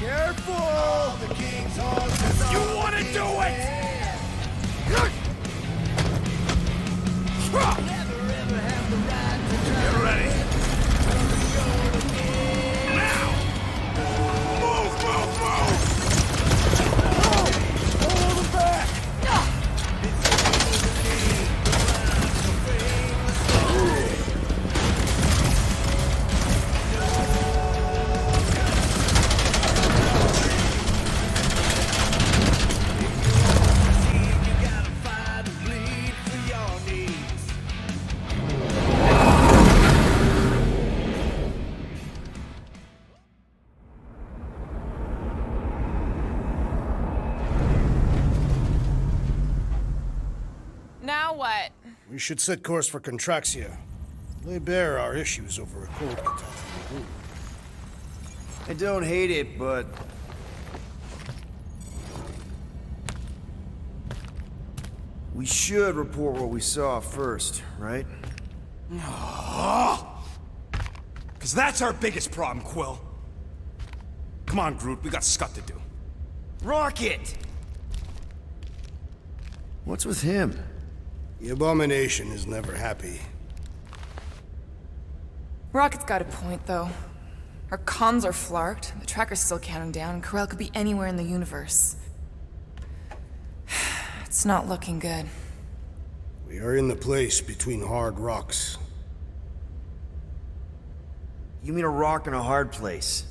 Careful! You want to do it? Get ready. Now! Move, move, move! Hold him back! Now what? We should set course for Contraxia. Lay bare our issues over a cold attack. I don't hate it, but... we should report what we saw first, right? Because that's our biggest problem, Quill. Come on, Groot, we got scut to do. Rocket! What's with him? The Abomination is never happy. Rocket's got a point, though. Our comms are flarked, the tracker's still counting down, and Corel could be anywhere in the universe. It's not looking good. We are in the place between hard rocks. You mean a rock in a hard place?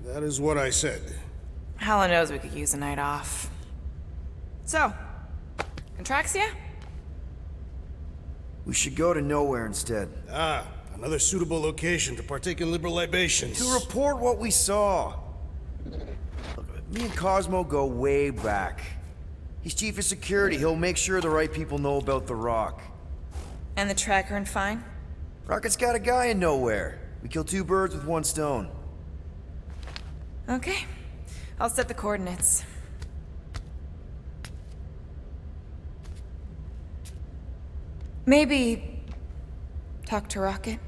That is what I said. Hella knows we could use a night off. So, Contraxia? We should go to nowhere instead. Ah, another suitable location to partake in liberal libations. To report what we saw. Look, me and Cosmo go way back. He's chief of security. He'll make sure the right people know about the rock. And the tracker and fine? Rocket's got a guy in nowhere. We kill two birds with one stone. Okay. I'll set the coordinates. Maybe... talk to Rocket?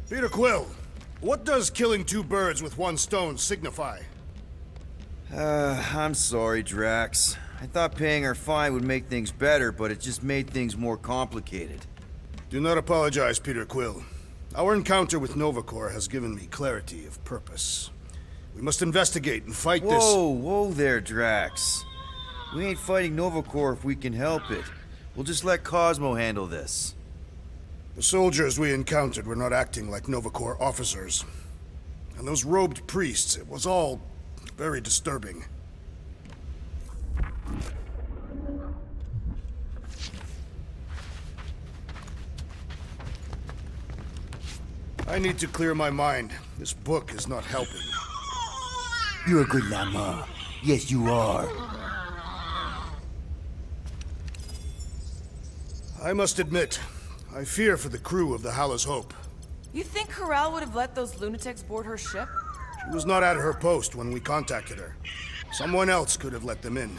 Peter Quill, what does killing two birds with one stone signify? I'm sorry, Drax. I thought paying our fine would make things better, but it just made things more complicated. Do not apologize, Peter Quill. Our encounter with Nova Corps has given me clarity of purpose. We must investigate and fight this... Whoa there, Drax. We ain't fighting Nova Corps if we can help it. We'll just let Cosmo handle this. The soldiers we encountered were not acting like Nova Corps officers. And those robed priests, it was all very disturbing. I need to clear my mind. This book is not helping. You're a good llama. Yes, you are. I must admit, I fear for the crew of the Hala's Hope. You think Corel would have let those lunatics board her ship? She was not at her post when we contacted her. Someone else could have let them in.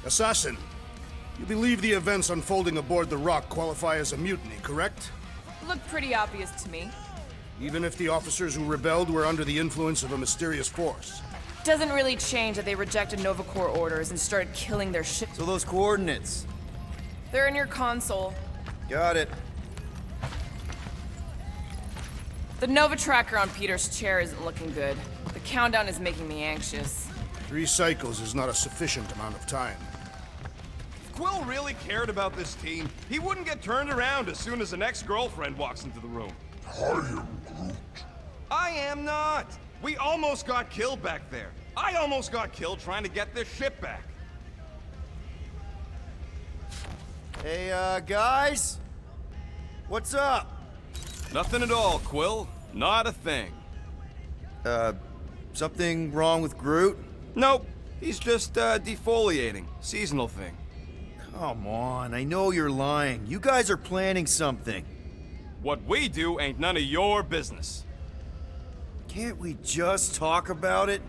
Assassin, you believe the events unfolding aboard the Rock qualify as a mutiny, correct? Looked pretty obvious to me. Even if the officers who rebelled were under the influence of a mysterious force. Doesn't really change that they rejected Nova Corps orders and started killing their ship. So those coordinates. They're in your console. Got it. The Nova tracker on Peter's chair isn't looking good. The countdown is making me anxious. 3 cycles is not a sufficient amount of time. If Quill really cared about this team, he wouldn't get turned around as soon as an ex-girlfriend walks into the room. I am Groot. I am not! We almost got killed back there. I almost got killed trying to get this ship back. Hey, guys? What's up? Nothing at all, Quill. Not a thing. Something wrong with Groot? Nope. He's just, defoliating. Seasonal thing. Come on, I know you're lying. You guys are planning something. What we do ain't none of your business. Can't we just talk about it?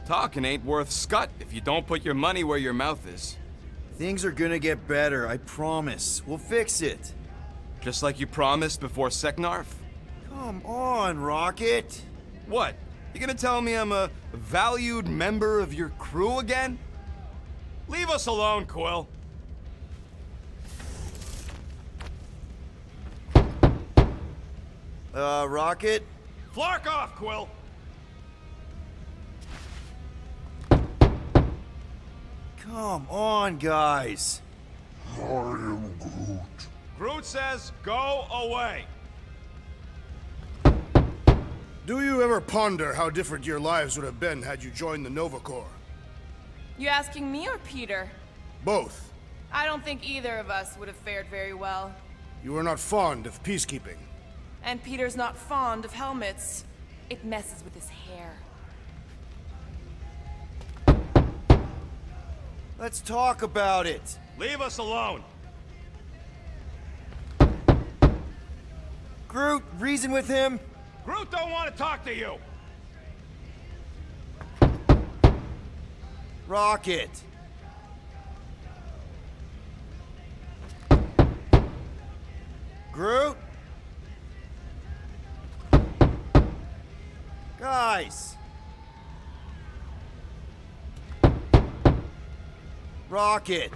Talking ain't worth scut if you don't put your money where your mouth is. Things are gonna get better, I promise. We'll fix it. Just like you promised before Seknarf? Come on, Rocket. What? You gonna tell me I'm a valued member of your crew again? Leave us alone, Quill. Rocket? Flark off, Quill! Come on, guys. I am Groot. Groot says, go away. Do you ever ponder how different your lives would have been had you joined the Nova Corps? You asking me or Peter? Both. I don't think either of us would have fared very well. You are not fond of peacekeeping. And Peter's not fond of helmets. It messes with his hair. Let's talk about it. Leave us alone. Groot, reason with him. Groot don't want to talk to you. Rocket. Groot? Guys. Rocket.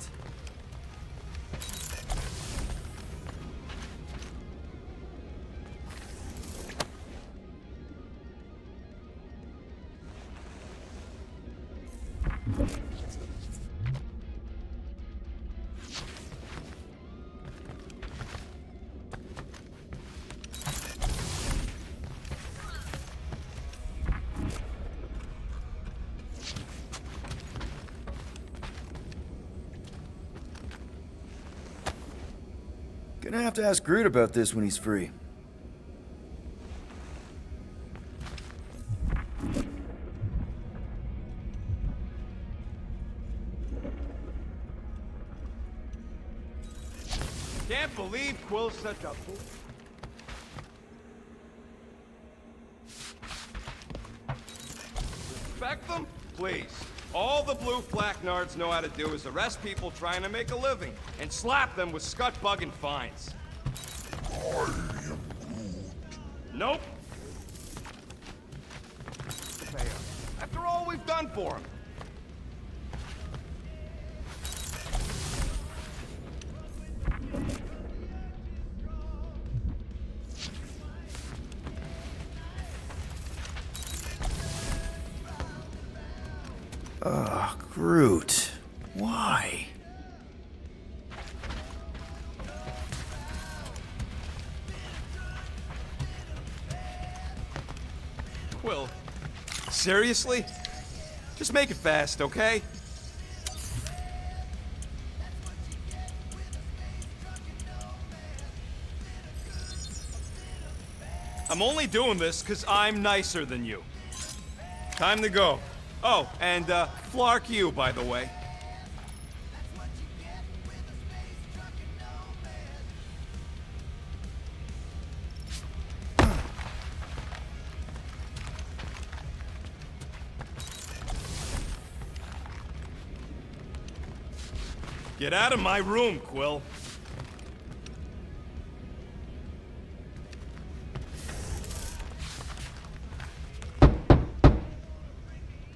Gonna have to ask Groot about this when he's free. Can't believe Quill's such a fool. Respect them? Please. All the blue flacknards know how to do is arrest people trying to make a living and slap them with scut-bugging fines. I am Groot. Nope. After all we've done for him. Groot. Why? Quill, seriously? Just make it fast, okay? I'm only doing this because I'm nicer than you. Time to go. Oh, and, Flark you, by the way. Get out of my room, Quill.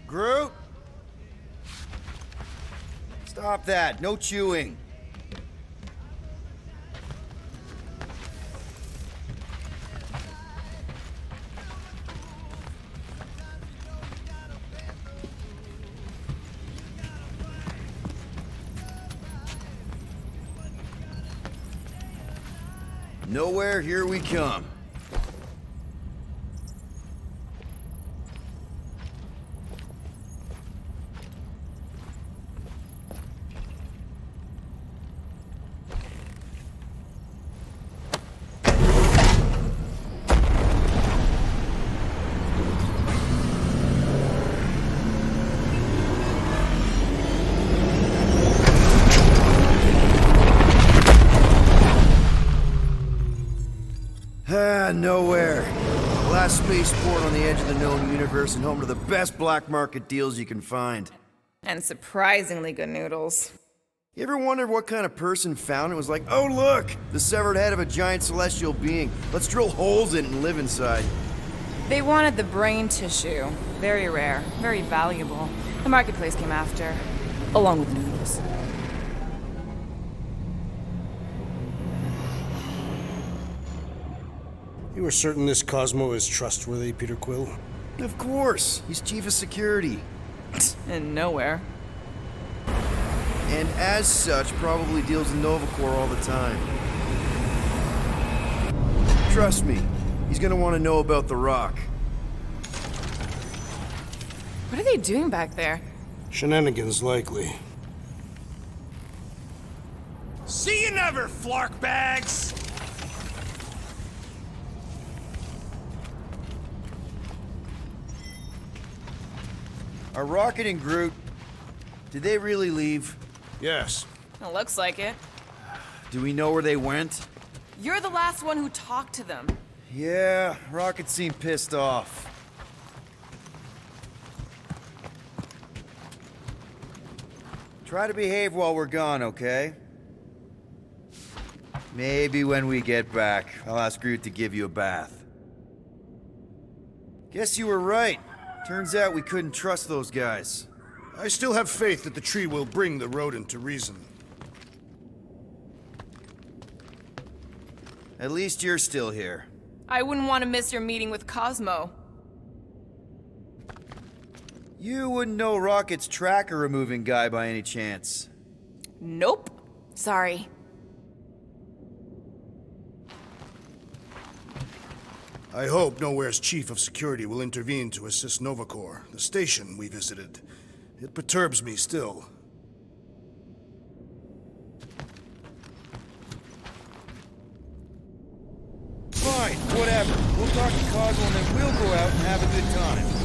Groot? Stop that. No chewing. Nowhere, here we come. Ah, nowhere. Last spaceport on the edge of the known universe and home to the best black market deals you can find. And surprisingly good noodles. You ever wondered what kind of person found it was like, oh look, the severed head of a giant celestial being. Let's drill holes in it and live inside. They wanted the brain tissue. Very rare, very valuable. The marketplace came after, along with the noodles. You are certain this Cosmo is trustworthy, Peter Quill? Of course, he's chief of security. And nowhere. And as such, probably deals in Novacore all the time. Trust me, he's gonna want to know about the rock. What are they doing back there? Shenanigans, likely. See you never, flark bags! Are Rocket and Groot, did they really leave? Yes. It looks like it. Do we know where they went? You're the last one who talked to them. Yeah, Rocket seemed pissed off. Try to behave while we're gone, okay? Maybe when we get back, I'll ask Groot to give you a bath. Guess you were right. Turns out we couldn't trust those guys. I still have faith that the tree will bring the rodent to reason. At least you're still here. I wouldn't want to miss your meeting with Cosmo. You wouldn't know Rocket's tracker removing guy by any chance. Nope. Sorry. I hope Nowhere's chief of security will intervene to assist Novacore, the station we visited. It perturbs me still. Fine, whatever. We'll talk to Cosmo and then we'll go out and have a good time.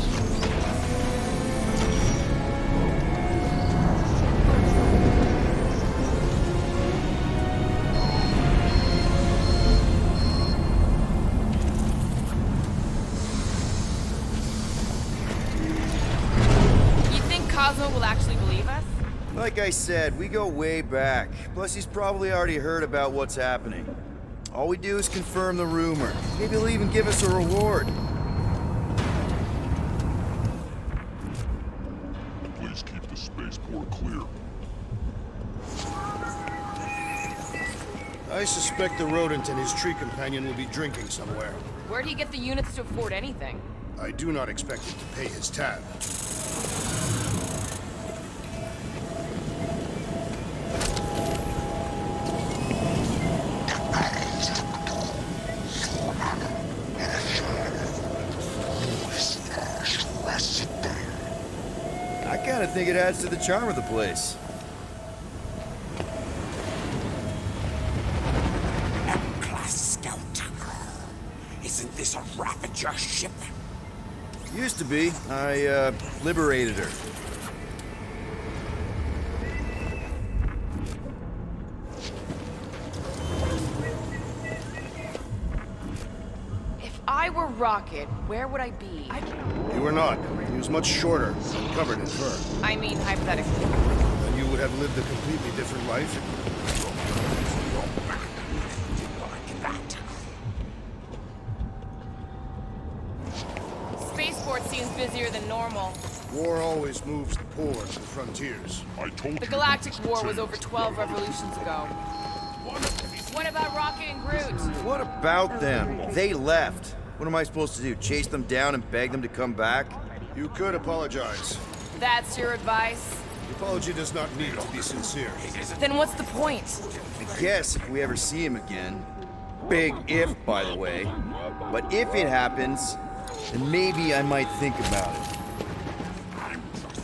Cosmo will actually believe us? Like I said, we go way back. Plus, he's probably already heard about what's happening. All we do is confirm the rumor. Maybe he'll even give us a reward. Please keep the spaceport clear. I suspect the rodent and his tree companion will be drinking somewhere. Where'd he get the units to afford anything? I do not expect him to pay his tab. I kinda think it adds to the charm of the place. M-Class Scout. Isn't this a Ravager ship? Used to be. I, liberated her. If I were Rocket, where would I be? You were not. He was much shorter, and covered in fur. I mean, hypothetically. And you would have lived a completely different life. Spaceport seems busier than normal. War always moves the poor to the frontiers. I told The you. Galactic War was over 12 revolutions ago. What about Rocket and Groot? What about them? They left. What am I supposed to do? Chase them down and beg them to come back? You could apologize. That's your advice? The apology does not need to be sincere. Then what's the point? I guess if we ever see him again. Big if, by the way. But if it happens, then maybe I might think about it.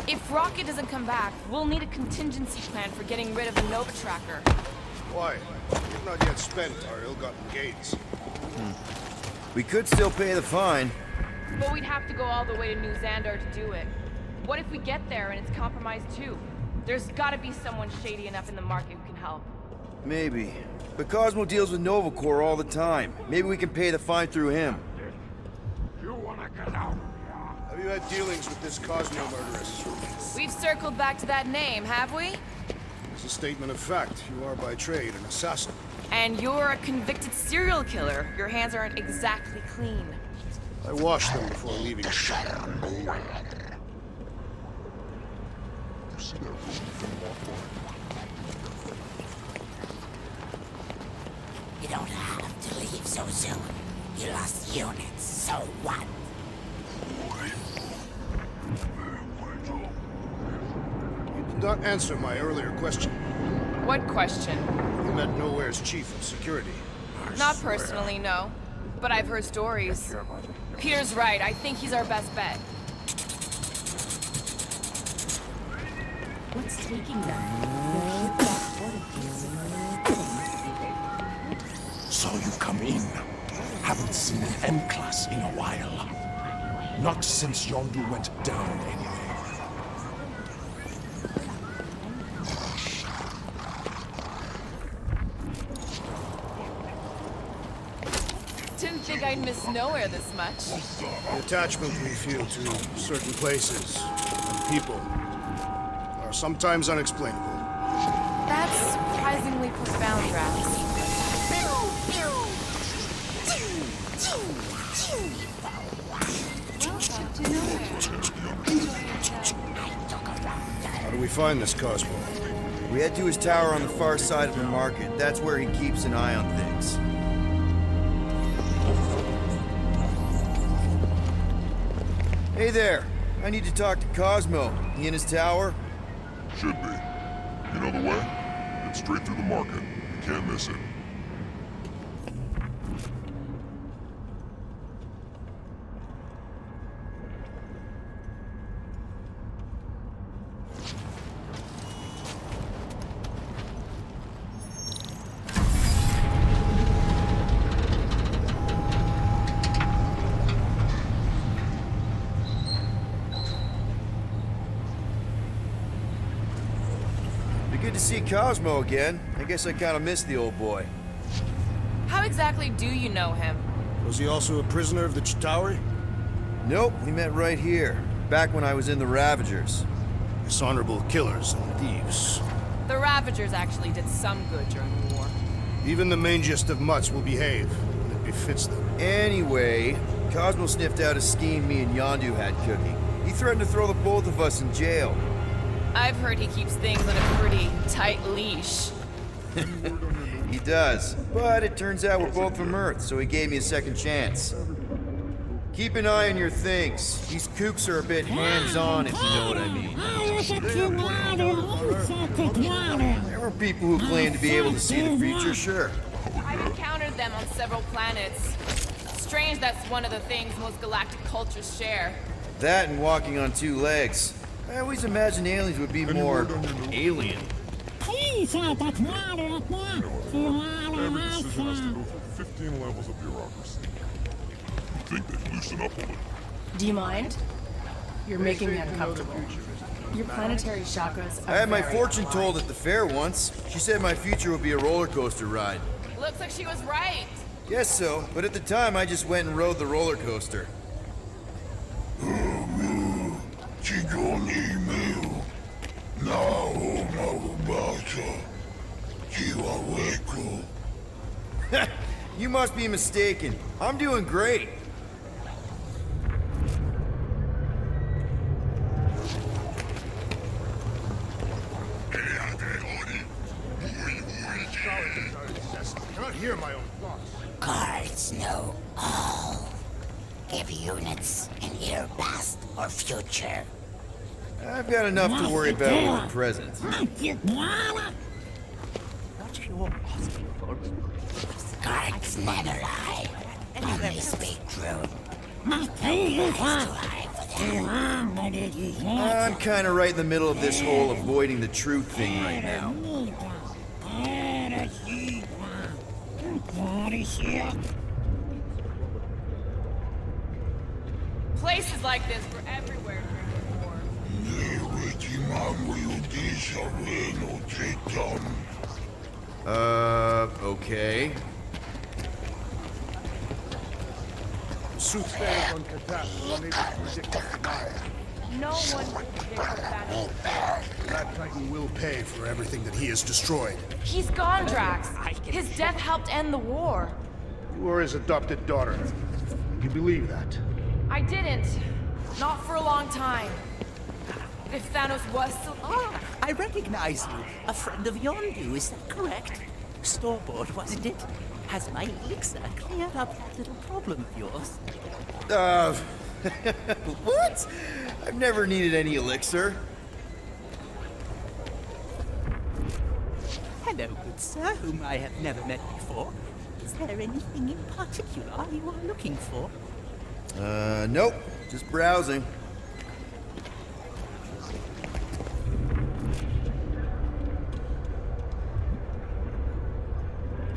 If Rocket doesn't come back, we'll need a contingency plan for getting rid of the Nova Tracker. Why? We've not yet spent our ill-gotten gains. We could still pay the fine. But we'd have to go all the way to New Xandar to do it. What if we get there and it's compromised too? There's gotta be someone shady enough in the market who can help. Maybe. but Cosmo deals with Nova Corps all the time. Maybe we can pay the fine through him. Have you had dealings with this Cosmo murderess? We've circled back to that name, have we? It's a statement of fact. You are by trade an assassin. And you're a convicted serial killer. Your hands aren't exactly clean. I washed them before leaving. You see that road thing walk by? You don't have to leave so soon. You lost units, so what? You did not answer my earlier question. What question? You met Nowhere's chief of security. Not personally, no. But I've heard stories. Peter's right. I think he's our best bet. What's taking them? So you come in. Haven't seen an M-class in a while. Not since Yondu went down, anyway. Didn't think I'd miss Nowhere this much. The attachment we feel to certain places and people are sometimes unexplainable. That's surprisingly profound, Drax. How do we find this Cosmo? We head to his tower on the far side of the market. That's where he keeps an eye on things. Hey there. I need to talk to Cosmo. He in his tower? Should be. You know the way? It's straight through the market. You can't miss it. Good to see Cosmo again. I guess I kind of missed the old boy. How exactly do you know him? Was he also a prisoner of the Chitauri? Nope, we met right here. Back when I was in the Ravagers. Dishonorable killers and thieves. The Ravagers actually did some good during the war. Even the mangiest of mutts will behave when it befits them. Anyway, Cosmo sniffed out a scheme me and Yondu had cooking. He threatened to throw the both of us in jail. I've heard he keeps things on a pretty tight leash. He does. But it turns out we're both from Earth, so he gave me a second chance. Keep an eye on your things. These kooks are a bit hands-on, if you know what I mean. There are people who claim to be able to see the future, sure. I've encountered them on several planets. Strange that's one of the things most galactic cultures share. That and walking on two legs. I always imagined aliens would be more alien. Every decision has to go through 15 levels of bureaucracy. You think they'd loosen up a little? Do you mind? You're making me uncomfortable. Your planetary chakras are I had my very fortune aligned. told at the fair once. She said my future would be a roller coaster ride. Looks like she was right. Guess so, but at the time I just went and rode the roller coaster. You must be mistaken. I'm doing great. Cannot hear my own thoughts. Guards know all. Give units in your past or future. I've got enough to worry about with the present. Guards never lie. Only speak truth. Nobody to lie for them. I'm kind of right in the middle of this whole avoiding the truth thing right now. Places like this were everywhere during the war. Okay. Soothsayers on Katat were unable to predict the tomorrow. No one can predict what Thanos. That Titan will pay for everything that he has destroyed. He's gone, Drax. His death helped end the war. You are his adopted daughter. You believe that? I didn't. Not for a long time. If Thanos was still... Ah, I recognize you. A friend of Yondu, is that correct? Store-bought, wasn't it? Has my elixir cleared up that little problem of yours? What? I've never needed any elixir. Hello, good sir, whom I have never met before. Is there anything in particular you are looking for? Nope. Just browsing.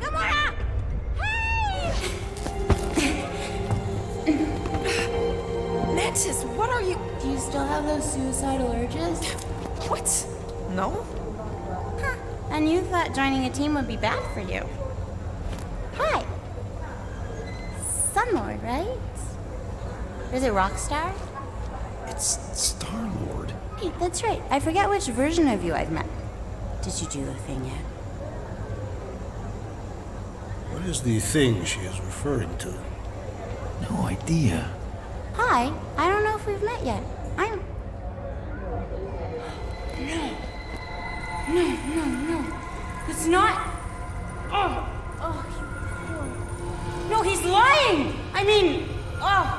Gamora! Hey! Mantis, what are you... Do you still have those suicidal urges? What? No? Huh. And you thought joining a team would be bad for you. Hi. Sunlord, right? Or is it Rockstar? It's Star-Lord. Hey, that's right. I forget which version of you I've met. Did you do the thing yet? What is the thing she is referring to? No idea. Hi. I don't know if we've met yet. I'm... No. It's not... Oh, you poor... No, he's lying! I mean... Oh...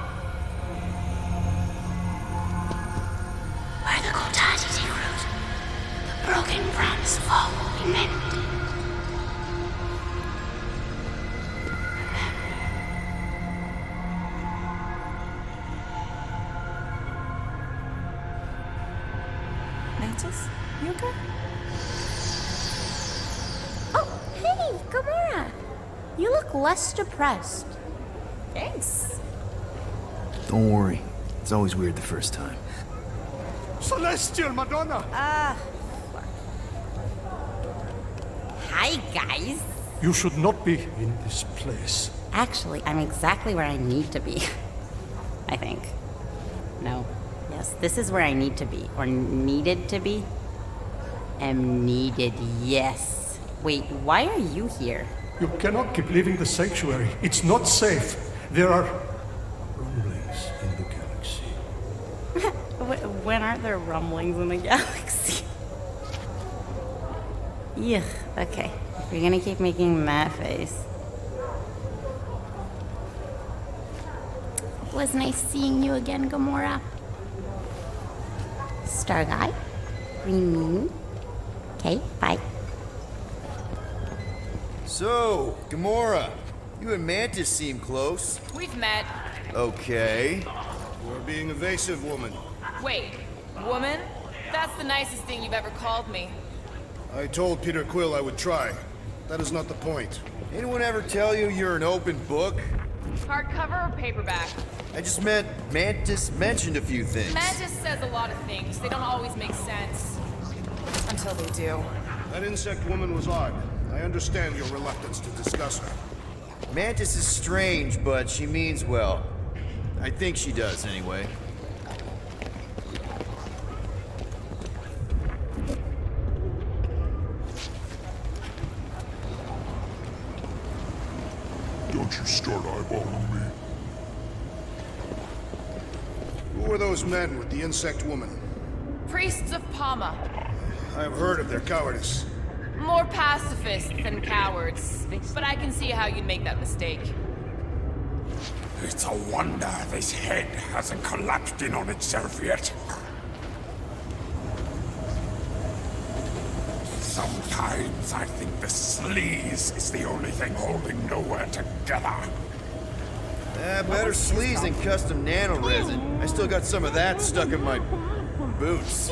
Where the Kotati take root, the broken promise fall will be mended. Mantis? You okay? Oh, hey, Gamora! You look less depressed. Thanks. Don't worry. It's always weird the first time. Celestial Madonna! Hi, guys. You should not be in this place. Actually, I'm exactly where I need to be. I think. No. Yes, this is where I need to be. Or needed to be. Am needed, yes. Wait, why are you here? You cannot keep leaving the sanctuary. It's not safe. There are rumblings in the galaxy. When aren't there rumblings in the galaxy? Yuck, okay. If you're gonna keep making that face. It was nice seeing you again, Gamora. Star Guy. Green Moon. Okay, bye. So, Gamora, you and Mantis seem close. We've met. Okay. You are being evasive, woman. Wait, woman? That's the nicest thing you've ever called me. I told Peter Quill I would try. That is not the point. Anyone ever tell you you're an open book? Hardcover or paperback? I just meant Mantis mentioned a few things. Mantis says a lot of things. They don't always make sense. Until they do. That insect woman was odd. I understand your reluctance to discuss her. Mantis is strange, but she means well. I think she does, anyway. Don't you start eyeballing me. Who are those men with the insect woman? Priests of Pama. I have heard of their cowardice. More pacifists than cowards. But I can see how you'd make that mistake. It's a wonder this head hasn't collapsed in on itself yet. Sometimes I think the sleaze is the only thing holding nowhere together. Better sleaze than custom nano resin. I still got some of that stuck in my boots.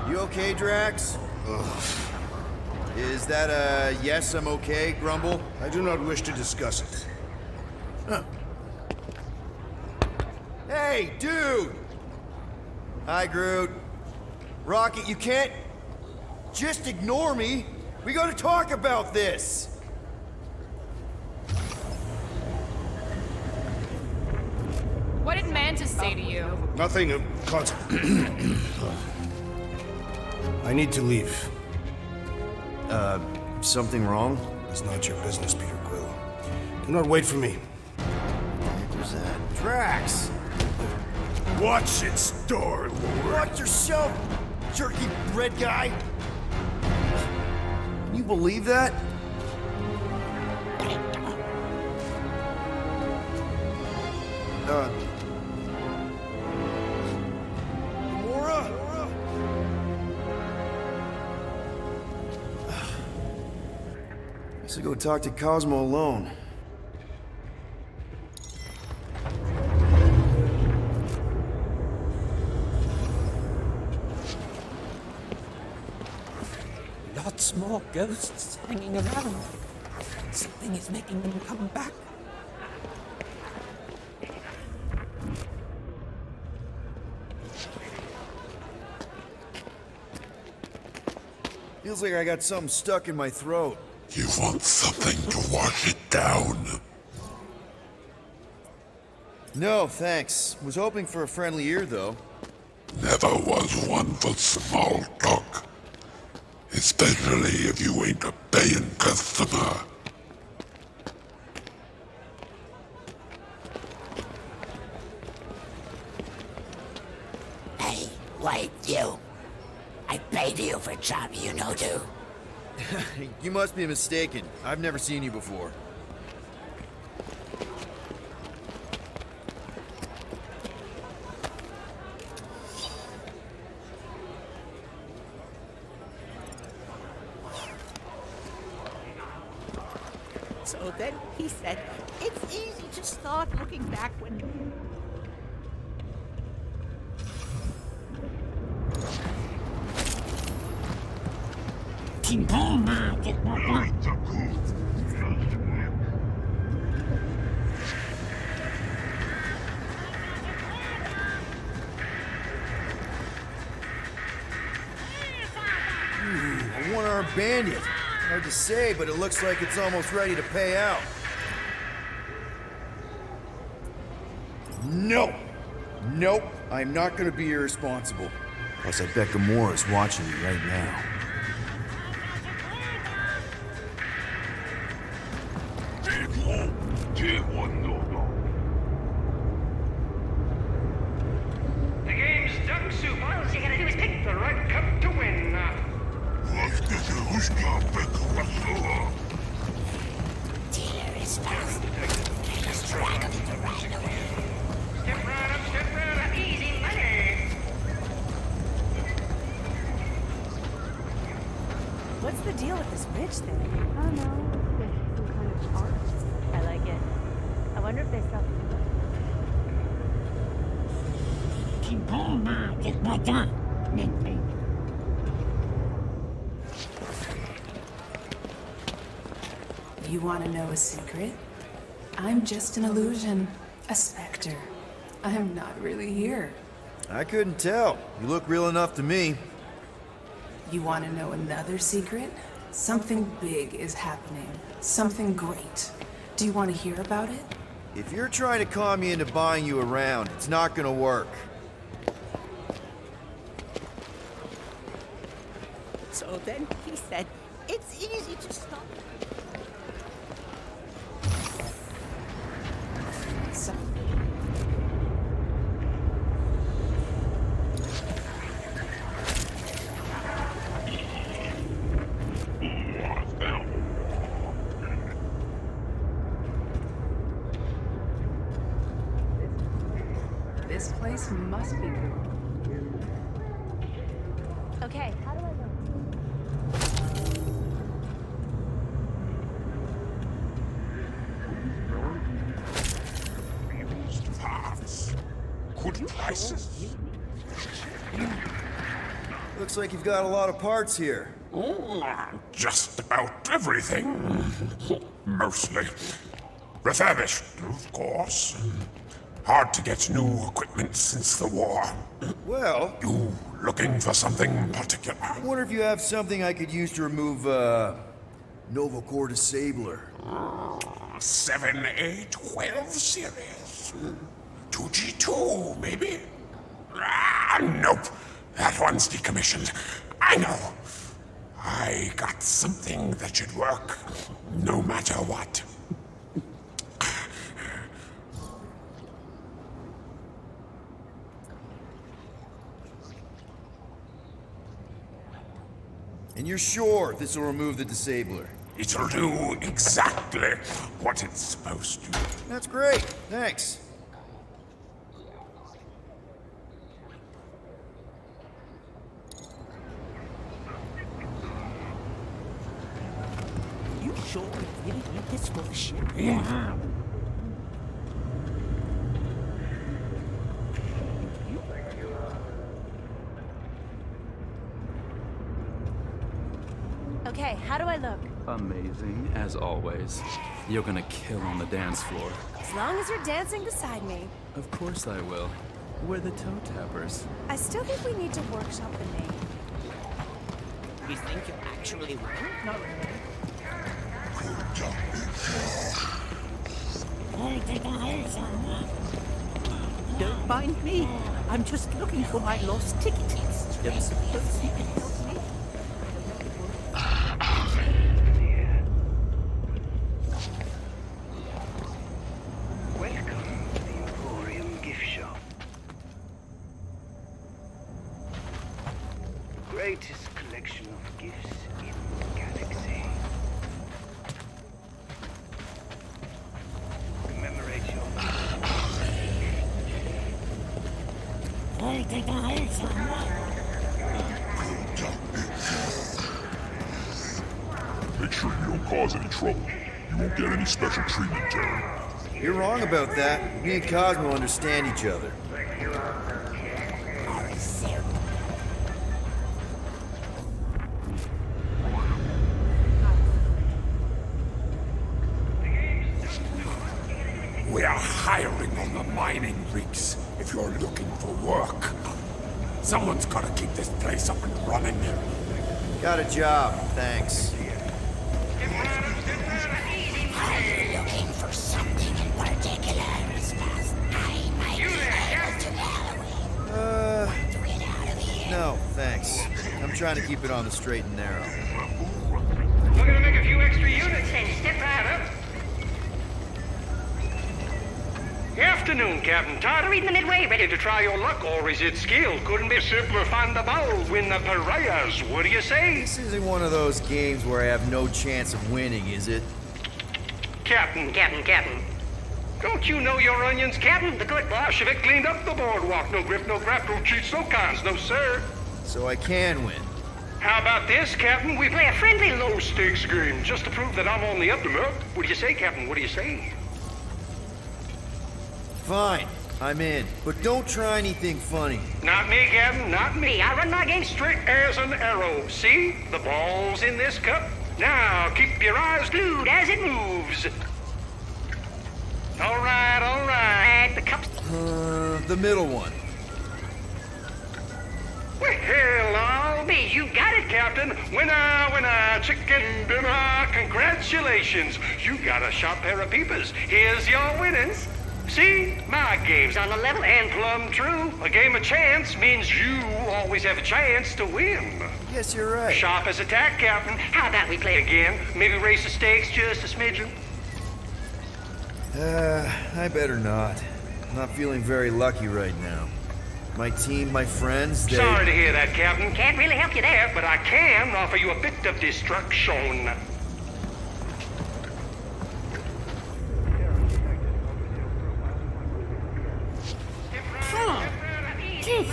You okay, Drax? Ugh. Is that a yes, I'm okay grumble? I do not wish to discuss it. Hey, dude! Hi, Groot. Rocket, you can't just ignore me. We gotta talk about this. What did Mantis say to you? Nothing of consequence. I need to leave. Something wrong? It's not your business, Peter Quill. Do not wait for me. Who's that? Drax! Watch it, Star-Lord. Watch yourself, jerky red guy! Can you believe that? Gamora? Guess I'll go talk to Cosmo alone. Lots more ghosts hanging around. Something is making them come back. Feels like I got something stuck in my throat. You want something to wash it down? No, thanks. Was hoping for a friendly ear, though. Never was one for small talk. Especially if you ain't a paying customer. Hey, wait, you. I paid you for a job you know do. You must be mistaken. I've never seen you before. So then he said, it's easy to start looking back when... A one-armed bandit. Hard to say, but it looks like it's almost ready to pay out. No! Nope. I'm not gonna be irresponsible. Plus, I bet Gamora's watching me right now. The game's duck soup. All you gotta do is pick the right cup to win. Dealer is fast. Let's drag him to right away. Step right up, easy money. What's the deal with this bridge thing? I don't know. It's some kind of art. I like it. I wonder if they sell You want to know a secret? I'm just an illusion, a specter. I'm not really here. I couldn't tell. You look real enough to me. You want to know another secret? Something big is happening. Something great. Do you want to hear about it? If you're trying to con me into buying you around, it's not gonna work. So then he said, it's easy to stop. So this place must be cool. Okay, how do I go? Used parts. Good prices. Looks like you've got a lot of parts here. Just about everything. Mostly. Refurbished, of course. Hard to get new equipment since the war. Well, You looking for something particular? I wonder if you have something I could use to remove, Nova Core Disabler. 7A12 series. 2G2, maybe? Nope. That one's decommissioned. I know. I got something that should work, no matter what. And you're sure this will remove the disabler? It'll do exactly what it's supposed to. That's great. Thanks. You sure we really need this for the ship? Yeah. Okay, how do I look? Amazing, as always. You're gonna kill on the dance floor. As long as you're dancing beside me. Of course I will. We're the toe tappers. I still think we need to workshop the name. You think you actually will? Not really. Don't mind me. I'm just looking for my lost ticket. Don't suppose you can help me? Welcome to the Emporium gift shop. The greatest collection of gifts in the galaxy. Commemorate your Make sure you don't cause any trouble. You won't get any special treatment, Terry. You're wrong about that. Me and Cosmo understand each other. We are hiring on the mining rigs if you're looking for work. Someone's gotta keep this place up and running. Got a job, thanks. Are you looking for something in particular? I might be able to help. Get out of here. No, thanks. I'm trying to keep it on the straight and narrow. Looking to make a few extra units, then step right up. Afternoon, Captain Todd. Reading the Midway, ready to try your luck, or is it skill? Couldn't be simpler, find the ball, win the pariahs. What do you say? This isn't one of those games where I have no chance of winning, is it? Captain. Don't you know your onions, Captain? The good Bolshevik cleaned up the boardwalk. No grip, no grab, no cheats, no cons, no sir. So I can win. How about this, Captain? We play a friendly low-stakes game just to prove that I'm on the up and up. What do you say, Captain? What do you say? Fine, I'm in. But don't try anything funny. Not me, Captain, not me. I run my game straight as an arrow. See? The ball's in this cup. Now, keep your eyes glued as it moves. All right. The cup's... The middle one. Well, I'll be. You got it, Captain. Winner, chicken dinner. Congratulations. You got a sharp pair of peepers. Here's your winnings. See? My game's on the level and plumb true. A game of chance means you always have a chance to win. Yes, you're right. Sharp as a tack, Captain. How about we play again? Maybe raise the stakes just a smidgen? I better not. I'm not feeling very lucky right now. My team, my friends, they... Sorry to hear that, Captain. Can't really help you there, but I can offer you a bit of destruction. You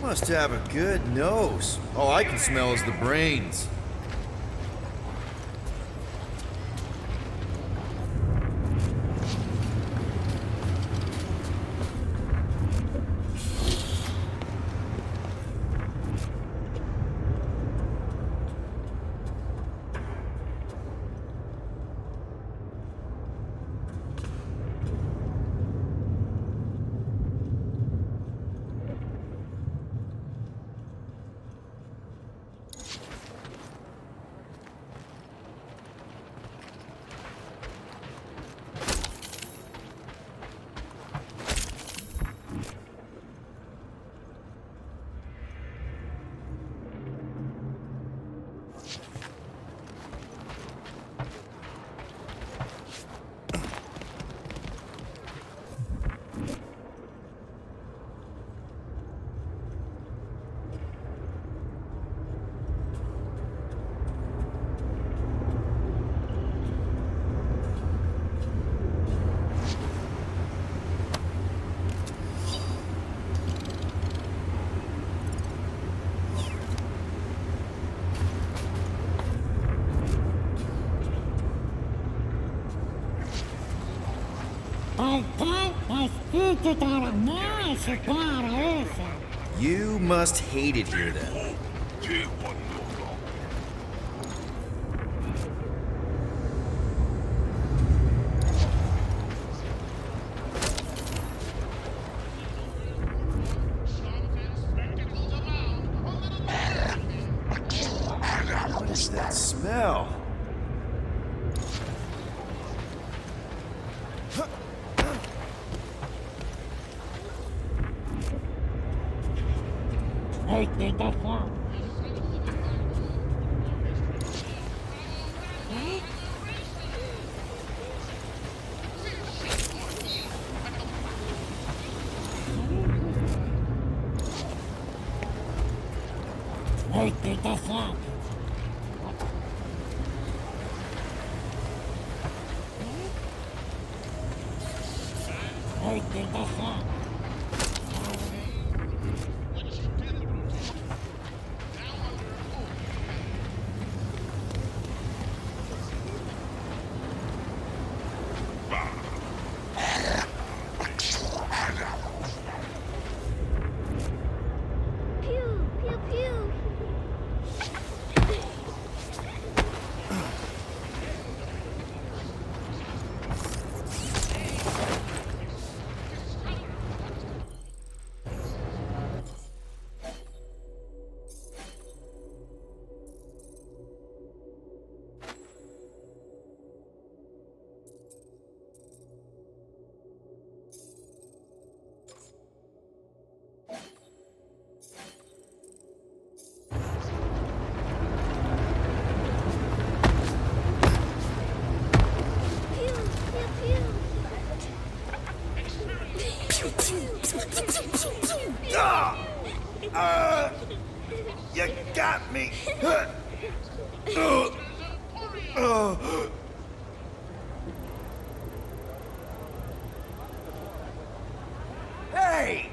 must have a good nose. All I can smell is the brains. You must hate it here then. What is that smell? You got me. Hey!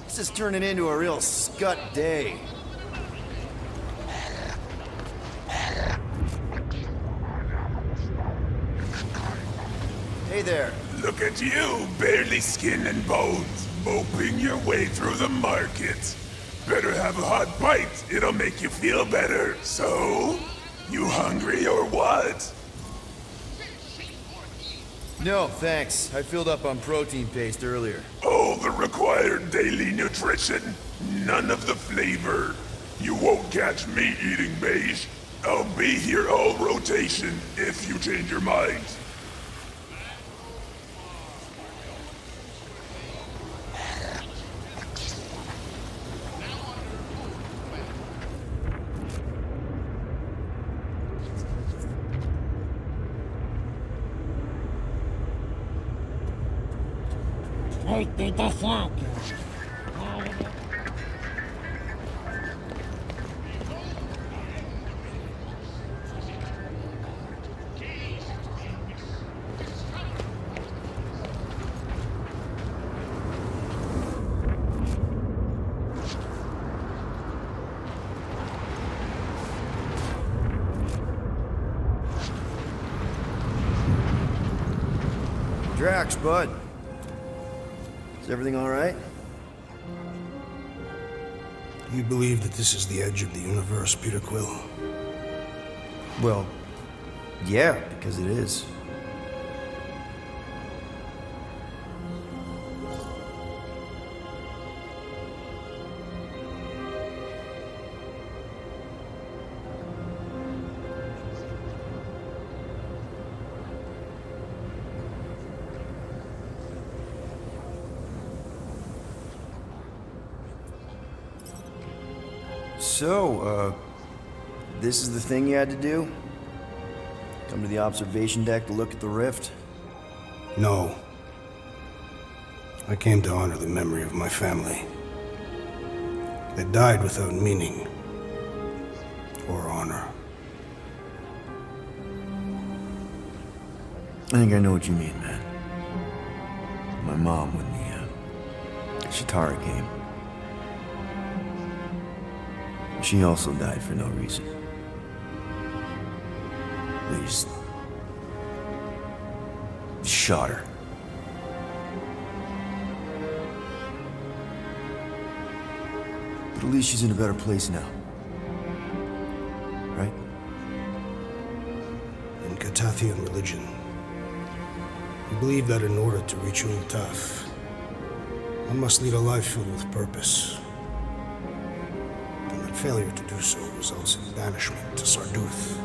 This is turning into a real scut day. Hey there. Look at you, barely skin and bones, moping your way through the market. Better have a hot bite, it'll make you feel better. So, you hungry or what? No, thanks. I filled up on protein paste earlier. All the required daily nutrition, none of the flavor. You won't catch me eating beige. I'll be here all rotation if you change your mind. Drax, bud. Is everything all right? You believe that this is the edge of the universe, Peter Quill? Well, yeah, because it is. So, this is the thing you had to do? Come to the observation deck to look at the rift? No. I came to honor the memory of my family. They died without meaning or honor. I think I know what you mean, man. My mom when the Shatara came. She also died for no reason. They just shot her. But at least she's in a better place now. Right? In Catathian religion, we believe that in order to reach Ultaf, one must lead a life filled with purpose. And that failure to do so results in banishment to Sarduth.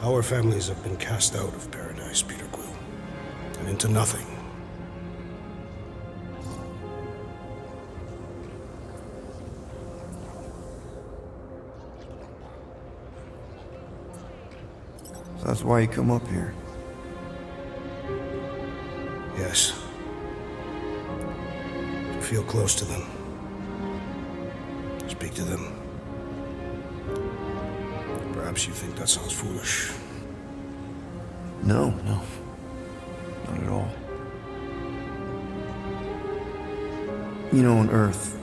Our families have been cast out of paradise, Peter Quill, and into nothing. So that's why you come up here. Yes. To feel close to them. Speak to them. Perhaps you think that sounds foolish. No, no. Not at all. You know, on Earth,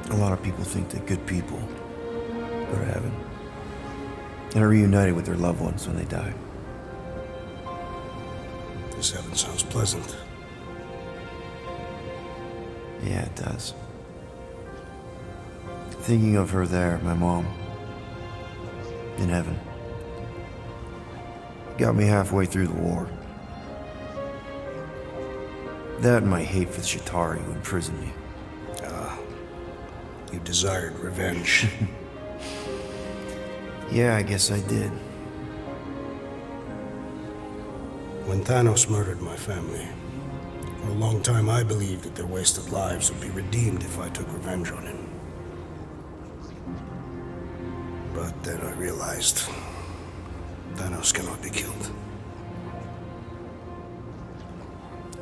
a lot of people think that good people go to heaven and are reunited with their loved ones when they die. This heaven sounds pleasant. Yeah, it does. Thinking of her there, my mom, in heaven, got me halfway through the war. That and my hate for the Shatari who imprisoned me. You desired revenge. Yeah, I guess I did. When Thanos murdered my family, for a long time I believed that their wasted lives would be redeemed if I took revenge on him. But then I realized Thanos cannot be killed.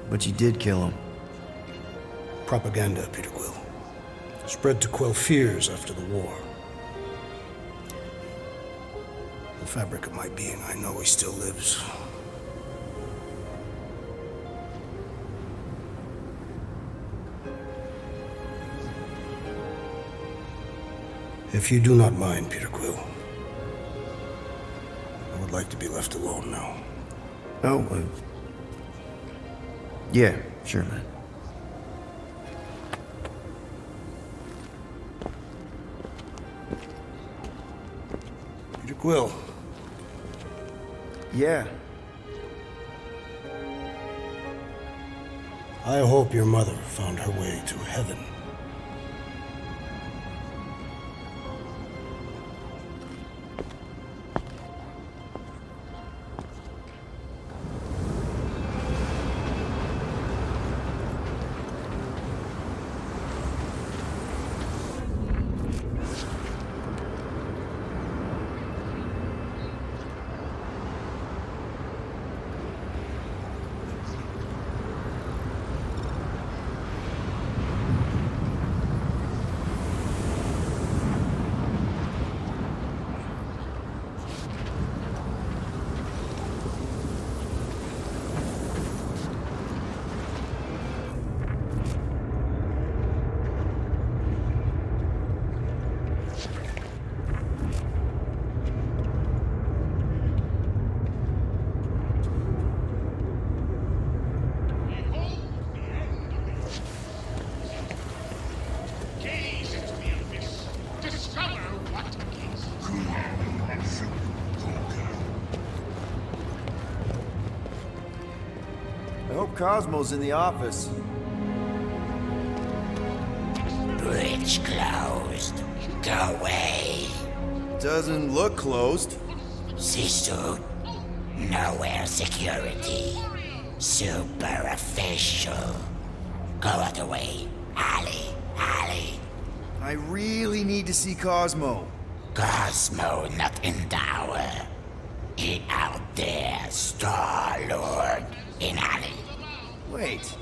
But you did kill him. Propaganda, Peter Quill. Spread to quell fears after the war. The fabric of my being, I know he still lives. If you do not mind, Peter Quill, I would like to be left alone now. Oh, yeah, sure, man. Peter Quill. Yeah. I hope your mother found her way to heaven. I hope Cosmo's in the office. Bridge closed. Go away. Doesn't look closed. C-suit. Nowhere security. Super official. Go out of the way. Alley. I really need to see Cosmo. Cosmo not in tower. He out there, Star-Lord. In alley. Wait,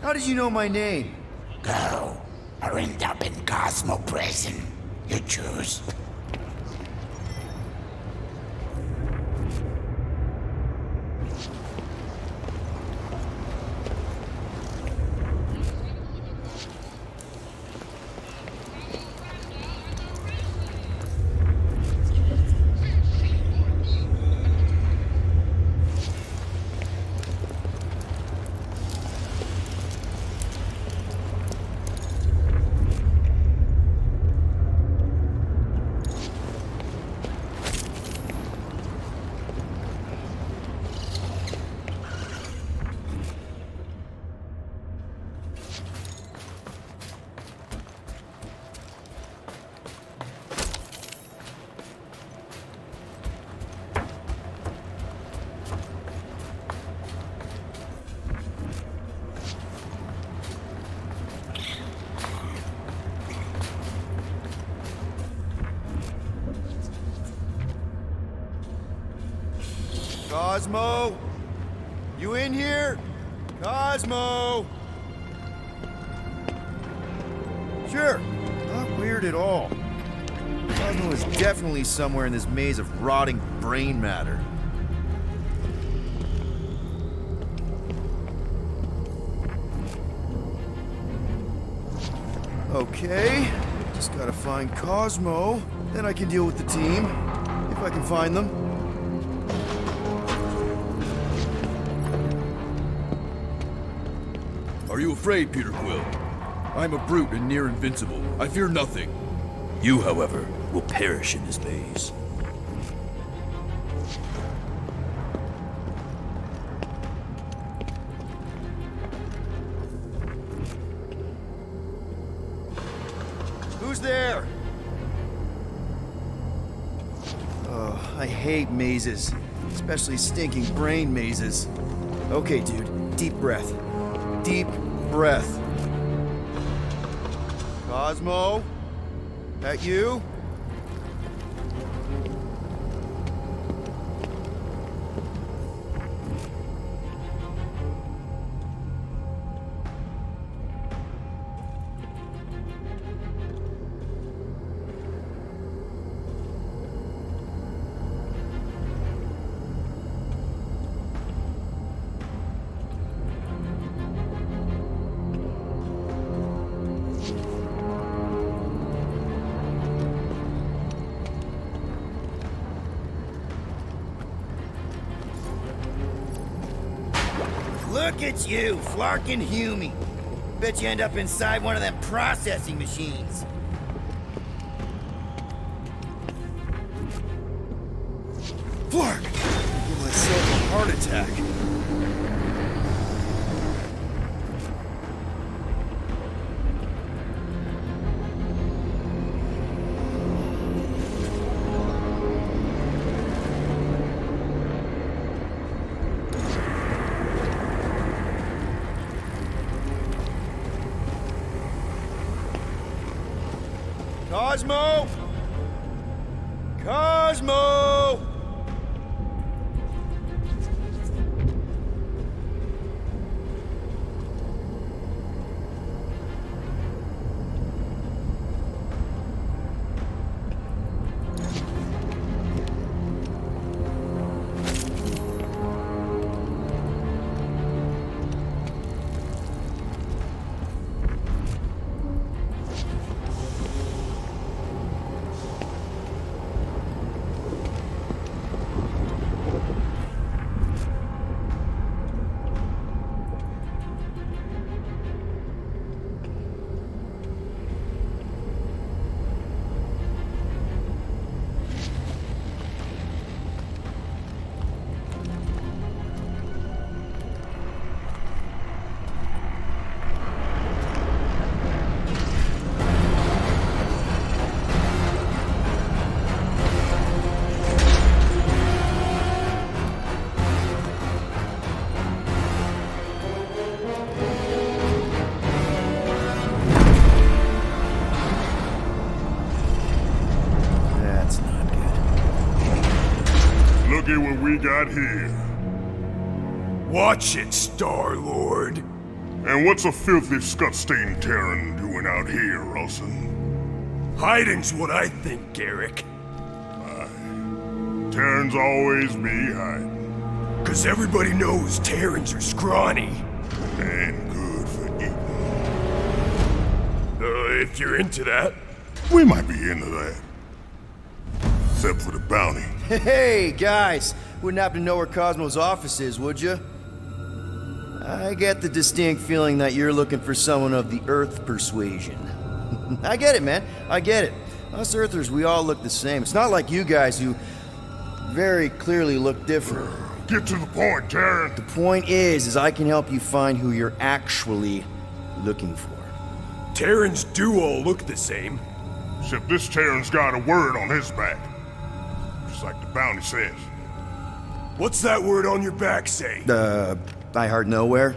how did you know my name? Go, or end up in Cosmo prison. You choose. Cosmo? You in here? Cosmo? Sure, not weird at all. Cosmo is definitely somewhere in this maze of rotting brain matter. Okay, just gotta find Cosmo. Then I can deal with the team, if I can find them. Are you afraid, Peter Quill? I'm a brute and near invincible. I fear nothing. You, however, will perish in this maze. Who's there? Oh, I hate mazes. Especially stinking brain mazes. Okay, dude. Deep breath. Deep breath. Cosmo? That you? Look at you, flarkin' Hume. Bet you end up inside one of them processing machines. Flark! I give myself a heart attack. Cosmo! Cosmo! Look at what we got here. Watch it, Star-Lord. And what's a filthy, scut-stained Terran doing out here, Wilson? Hiding's what I think, Garrick. Terrans always be hiding. 'Cause everybody knows Terrans are scrawny. And good for eating. If you're into that. We might be into that. Except for the bounty. Hey, guys! Wouldn't happen to know where Cosmo's office is, would you? I get the distinct feeling that you're looking for someone of the Earth persuasion. I get it, man. I get it. Us Earthers, we all look the same. It's not like you guys who very clearly look different. Get to the point, Terran. The point is I can help you find who you're actually looking for. Terrans do all look the same. Except this Terran's got a word on his back. Just like the bounty says. What's that word on your back say? I heart nowhere?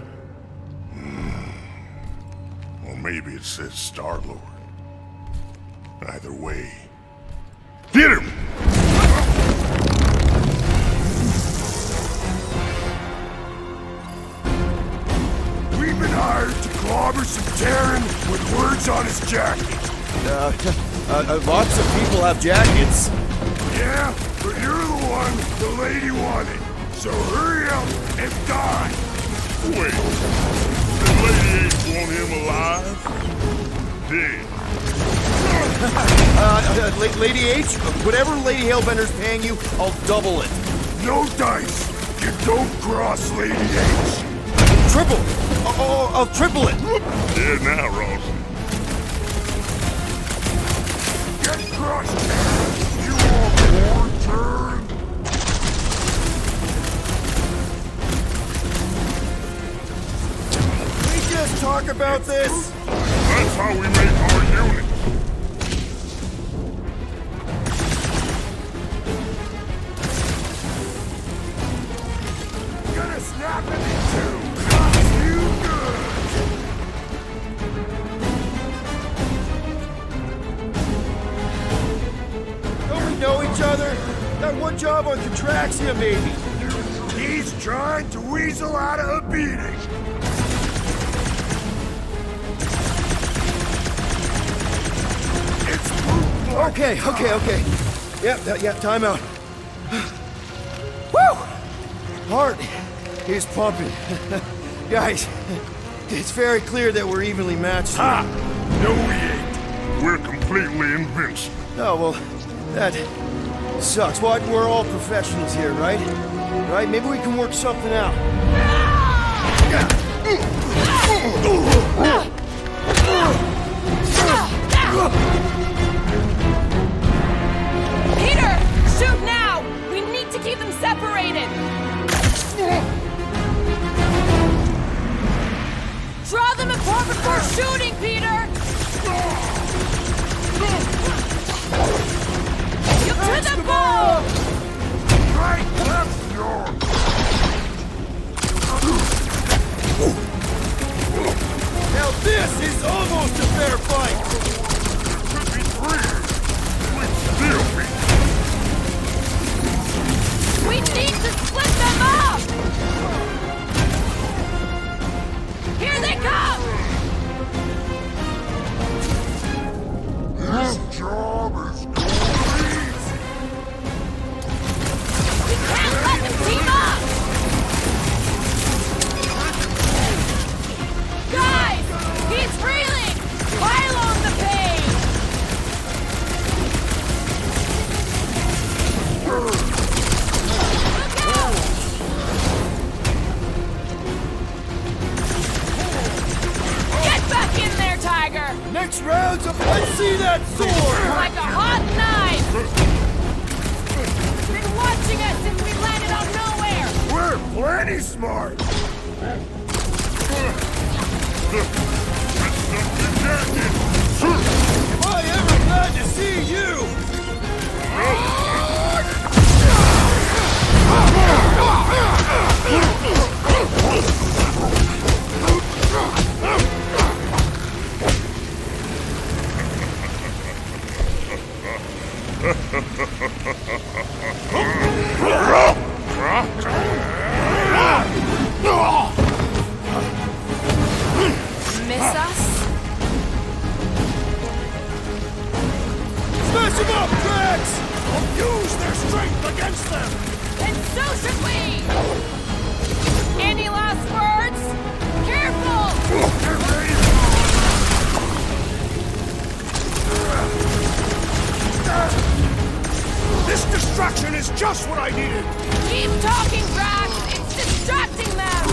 Or maybe it says Star-Lord. Either way. Get him! some Terran with words on his jacket. Lots of people have jackets. Yeah, but you're the one the lady wanted. So hurry up and die. Wait, the Lady H want him alive? Dead. Lady H, whatever Lady Hellbender's paying you, I'll double it. No dice. You don't cross Lady H. Triple. I'll triple it. Yeah, now, Ross. Get crushed, Terran. You want more turn? Can we just talk about this? That's how we make our unit. Gonna snap it in two. Cost you good. Don't we know each other? Got one job on Contraxia, maybe. He's trying to weasel out of a beating. It's Okay. Yep, time out. Woo! Heart is pumping. Guys, it's very clear that we're evenly matched. Ha! No, we ain't. We're completely invincible. Oh, well, that sucks. Well, we're all professionals here, right? Right? Maybe we can work something out. Peter! Shoot now! We need to keep them separated! Draw them apart before shooting, Peter! You to the ball! right, left, yours. Now this is almost a fair fight! Could be three. We'd still be. We need to split them up! Here they come! This job is going easy. We can't let them team up! Guys! He's reeling! Pile on the pain! Look out! Get back in there, Tiger! Next round's up. Let's see that sword! Like a hot knife! Been watching us since we landed on nowhere! We're plenty smart. Am I ever glad to see you? Miss us? Smash them up, Drax! Use their strength against them! And so should we! Any last words? Careful! This distraction is just what I needed. Keep talking, Drax! It's distracting them!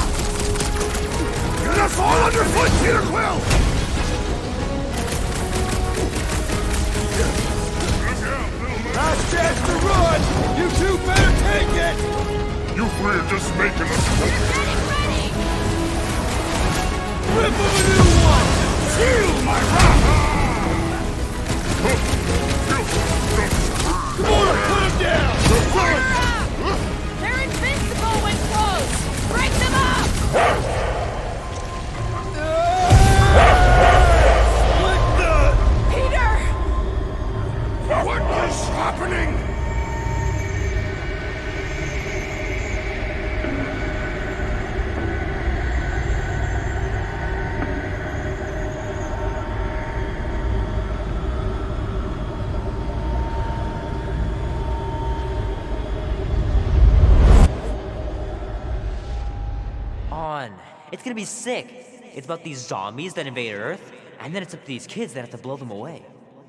You're gonna fall underfoot, Peter Quill! Last chance to run! You two better take it! You three are just making us. Getting ready! Rip them a new one! Feel my wrath! Come on, put him down! They're invincible when close! Break them up! Peter! What is happening? on. It's gonna be sick. It's about these zombies that invade Earth, and then it's up to these kids that have to blow them away.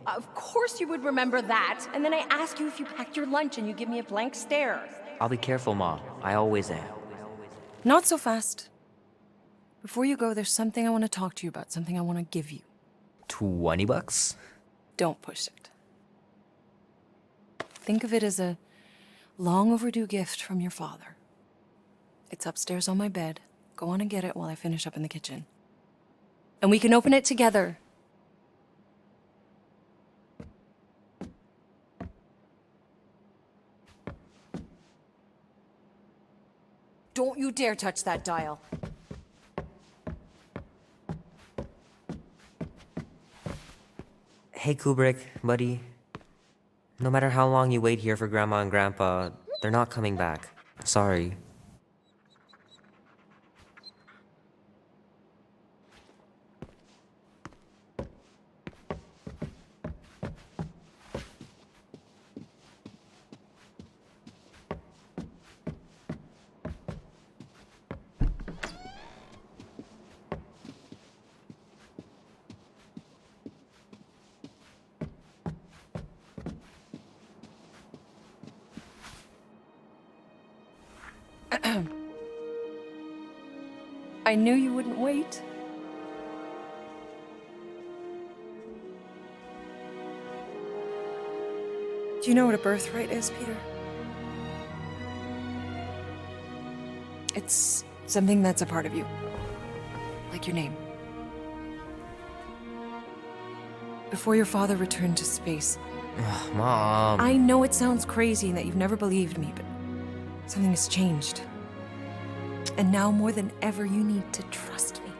Of course you would remember that. And then I ask you if you packed your lunch and you give me a blank stare. I'll be careful, Ma. I always am. Not so fast. Before you go, there's something I want to talk to you about, something I want to give you. $20? Don't push it. Think of it as a long overdue gift from your father. It's upstairs on my bed. Go on and get it while I finish up in the kitchen. And we can open it together. Don't you dare touch that dial. Hey, Kubrick, buddy. No matter how long you wait here for Grandma and Grandpa, they're not coming back. Sorry. I knew you wouldn't wait. Do you know what a birthright is, Peter? It's something that's a part of you. Like your name. Before your father returned to space. Ugh, Mom. I know it sounds crazy and that you've never believed me, but something has changed. And now more than ever, you need to trust me.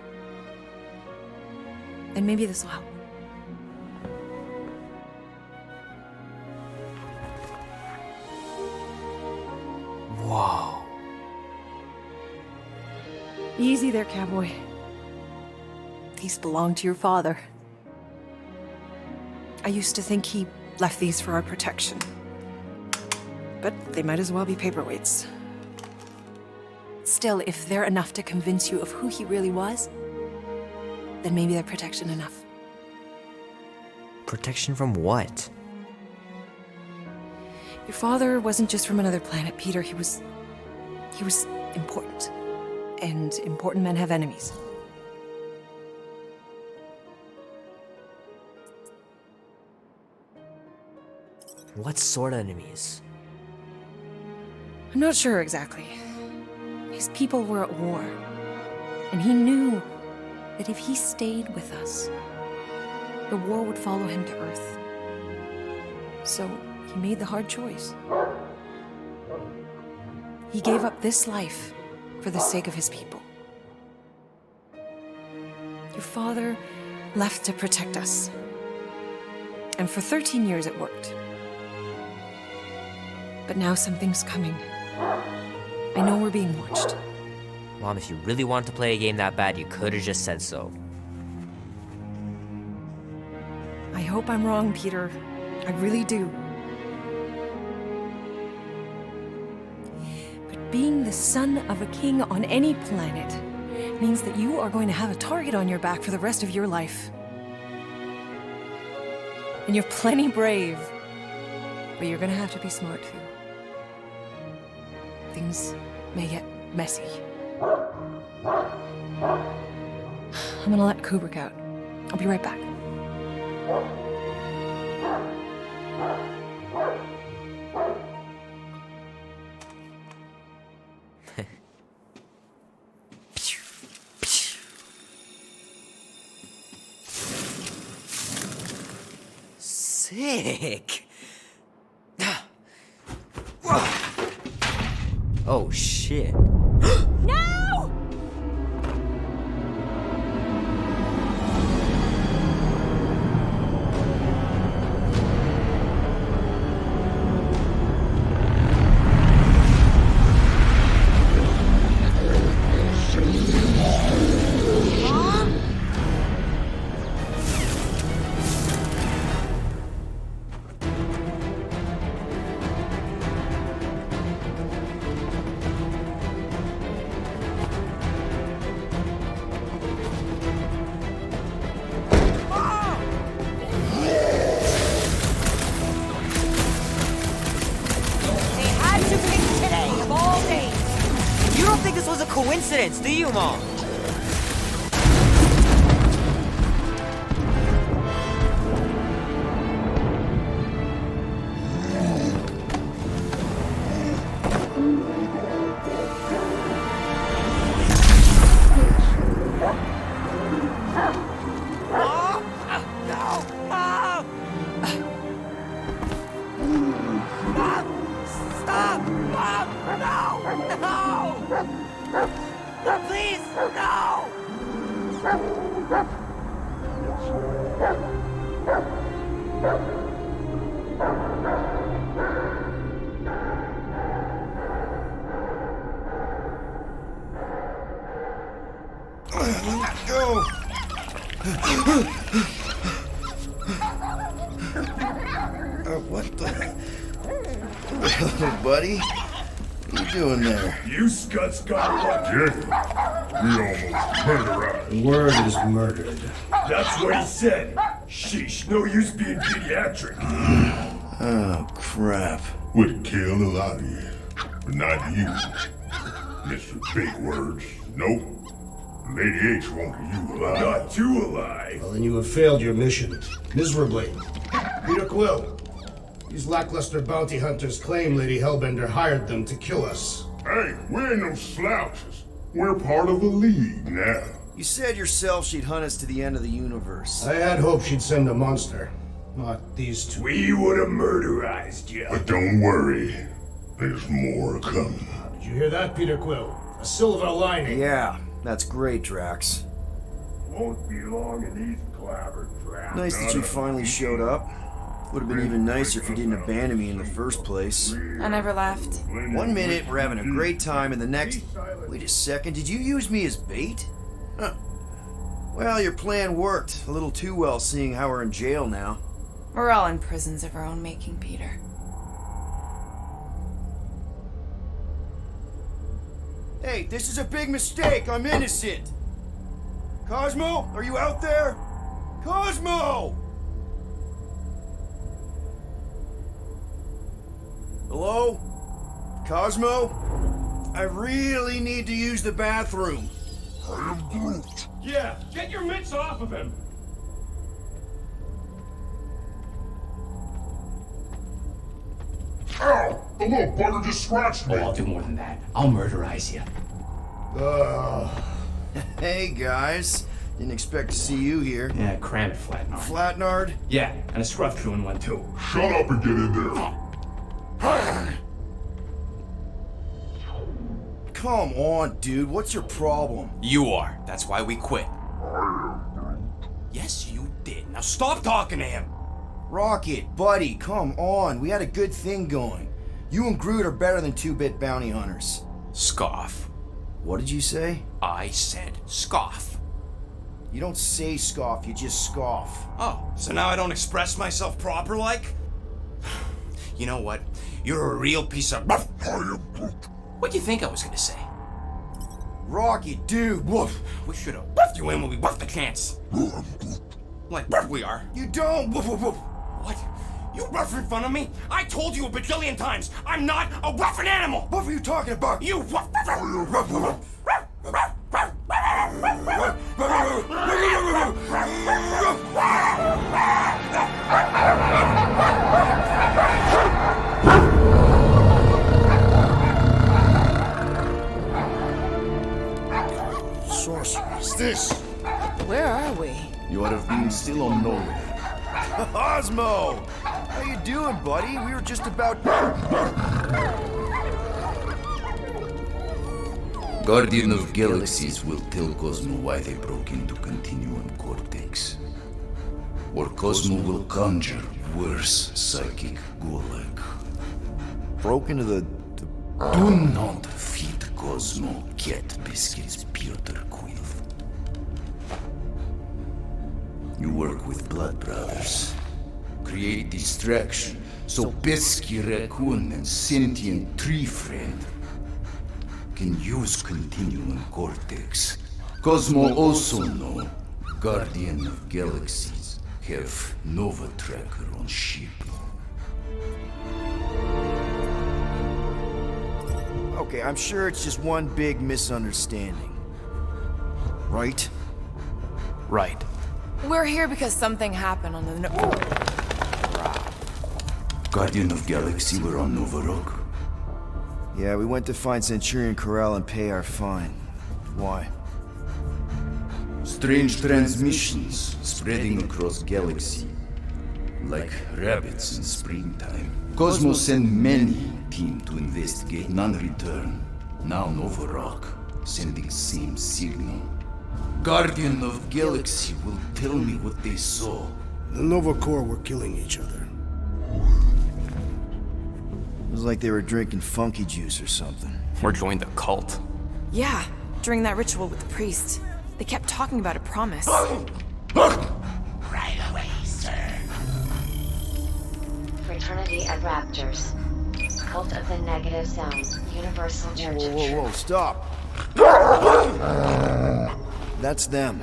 And maybe this will help. Whoa. Easy there, cowboy. These belong to your father. I used to think he left these for our protection. But they might as well be paperweights. Still, if they're enough to convince you of who he really was, then maybe they're protection enough. Protection from what? Your father wasn't just from another planet, Peter. He was important. And important men have enemies. What sort of enemies? I'm not sure exactly. His people were at war, and he knew that if he stayed with us, the war would follow him to Earth. So he made the hard choice. He gave up this life for the sake of his people. Your father left to protect us, and for 13 years it worked. But now something's coming. I know we're being watched. Mom, if you really wanted to play a game that bad, you could have just said so. I hope I'm wrong, Peter. I really do. But being the son of a king on any planet means that you are going to have a target on your back for the rest of your life. And you're plenty brave. But you're gonna have to be smart, too. Things may get messy. I'm gonna let Kubrick out. I'll be right back. Sick. Oh shit. No! a coincidence, do you, Mom? Go! What the hell, buddy? What are you doing there? You scuts got lucky. We almost murdered. The word is murdered. That's what he said. Sheesh, no use being pediatric. Oh, crap. Would kill a lot of you, but not you. Mr. Big Words. Nope. Lady H wanted you alive. Not too alive. Well, then you have failed your mission. Miserably. Peter Quill. These lackluster bounty hunters claim Lady Hellbender hired them to kill us. Hey, we ain't no slouches. We're part of a league now. You said yourself she'd hunt us to the end of the universe. I had hoped she'd send a monster. Not these two. We would have murderized you. But don't worry. There's more coming. Did you hear that, Peter Quill? A silver lining. Yeah, that's great, Drax. Won't be long in these clobber traps. Nice that you finally showed up. Would have been even nicer if you didn't abandon me in the first place. I never left. 1 minute, we're having a great time, and the next... Wait a second, did you use me as bait? Huh. Well, your plan worked. A little too well, seeing how we're in jail now. We're all in prisons of our own making, Peter. Hey, this is a big mistake. I'm innocent. Cosmo, are you out there? Cosmo! Hello? Cosmo? I really need to use the bathroom. I am Groot. Yeah, get your mitts off of him. Ow! The little bugger just scratched me. Oh, I'll do more than that. I'll murderize you. Hey, guys. Didn't expect to see you here. Yeah, cram it, Flatnard. Flatnard? Yeah, and a scruff crew in one too. Shut up and get in there. Come on, dude. What's your problem? You are. That's why we quit. Yes, you did. Now stop talking to him. Rocket, buddy, come on. We had a good thing going. You and Groot are better than 2-bit bounty hunters. Scoff. What did you say? I said scoff. You don't say scoff, you just scoff. Oh, so now I don't express myself proper like? You know what? You're a real piece of... What do you think I was gonna say? Rocket, dude, woof. We should have buffed you in when we buffed the chance. Like we are. You don't, woof, woof, woof. What? You rough in front of me? I told you a bajillion times, I'm not a ruffin' animal! What were you talking about? You rough... Sorceress, this. Where are we? You would have been still on nowhere. Cosmo! How you doing, buddy? We were just about... Guardian of Galaxies will tell Cosmo why they broke into Continuum Cortex. Or Cosmo will conjure worse psychic gulag. Broke into the... Do not feed Cosmo cat biscuits, Peter Quill. You work with Blood Brothers. Create distraction so Pesky Raccoon and sentient tree friend can use Continuum Cortex. Cosmo also know Guardian of Galaxies have Nova Tracker on ship. Okay, I'm sure it's just one big misunderstanding. Right? Right. We're here because something happened on the Guardian of Galaxy were on Nova Rock. Yeah, we went to find Centurion Corral and pay our fine. Why? Strange transmissions spreading across galaxy. Like rabbits in springtime. Cosmos sent many team to investigate, none return. Now Nova Rock, sending same signal. Guardian of Galaxy will tell me what they saw. The Nova Corps were killing each other. It was like they were drinking funky juice or something. Or joined a cult. Yeah, during that ritual with the priest. They kept talking about a promise. Right away, sir. Fraternity of Raptors. Cult of the Negative Sound. Universal Church of Whoa, whoa, stop! That's them.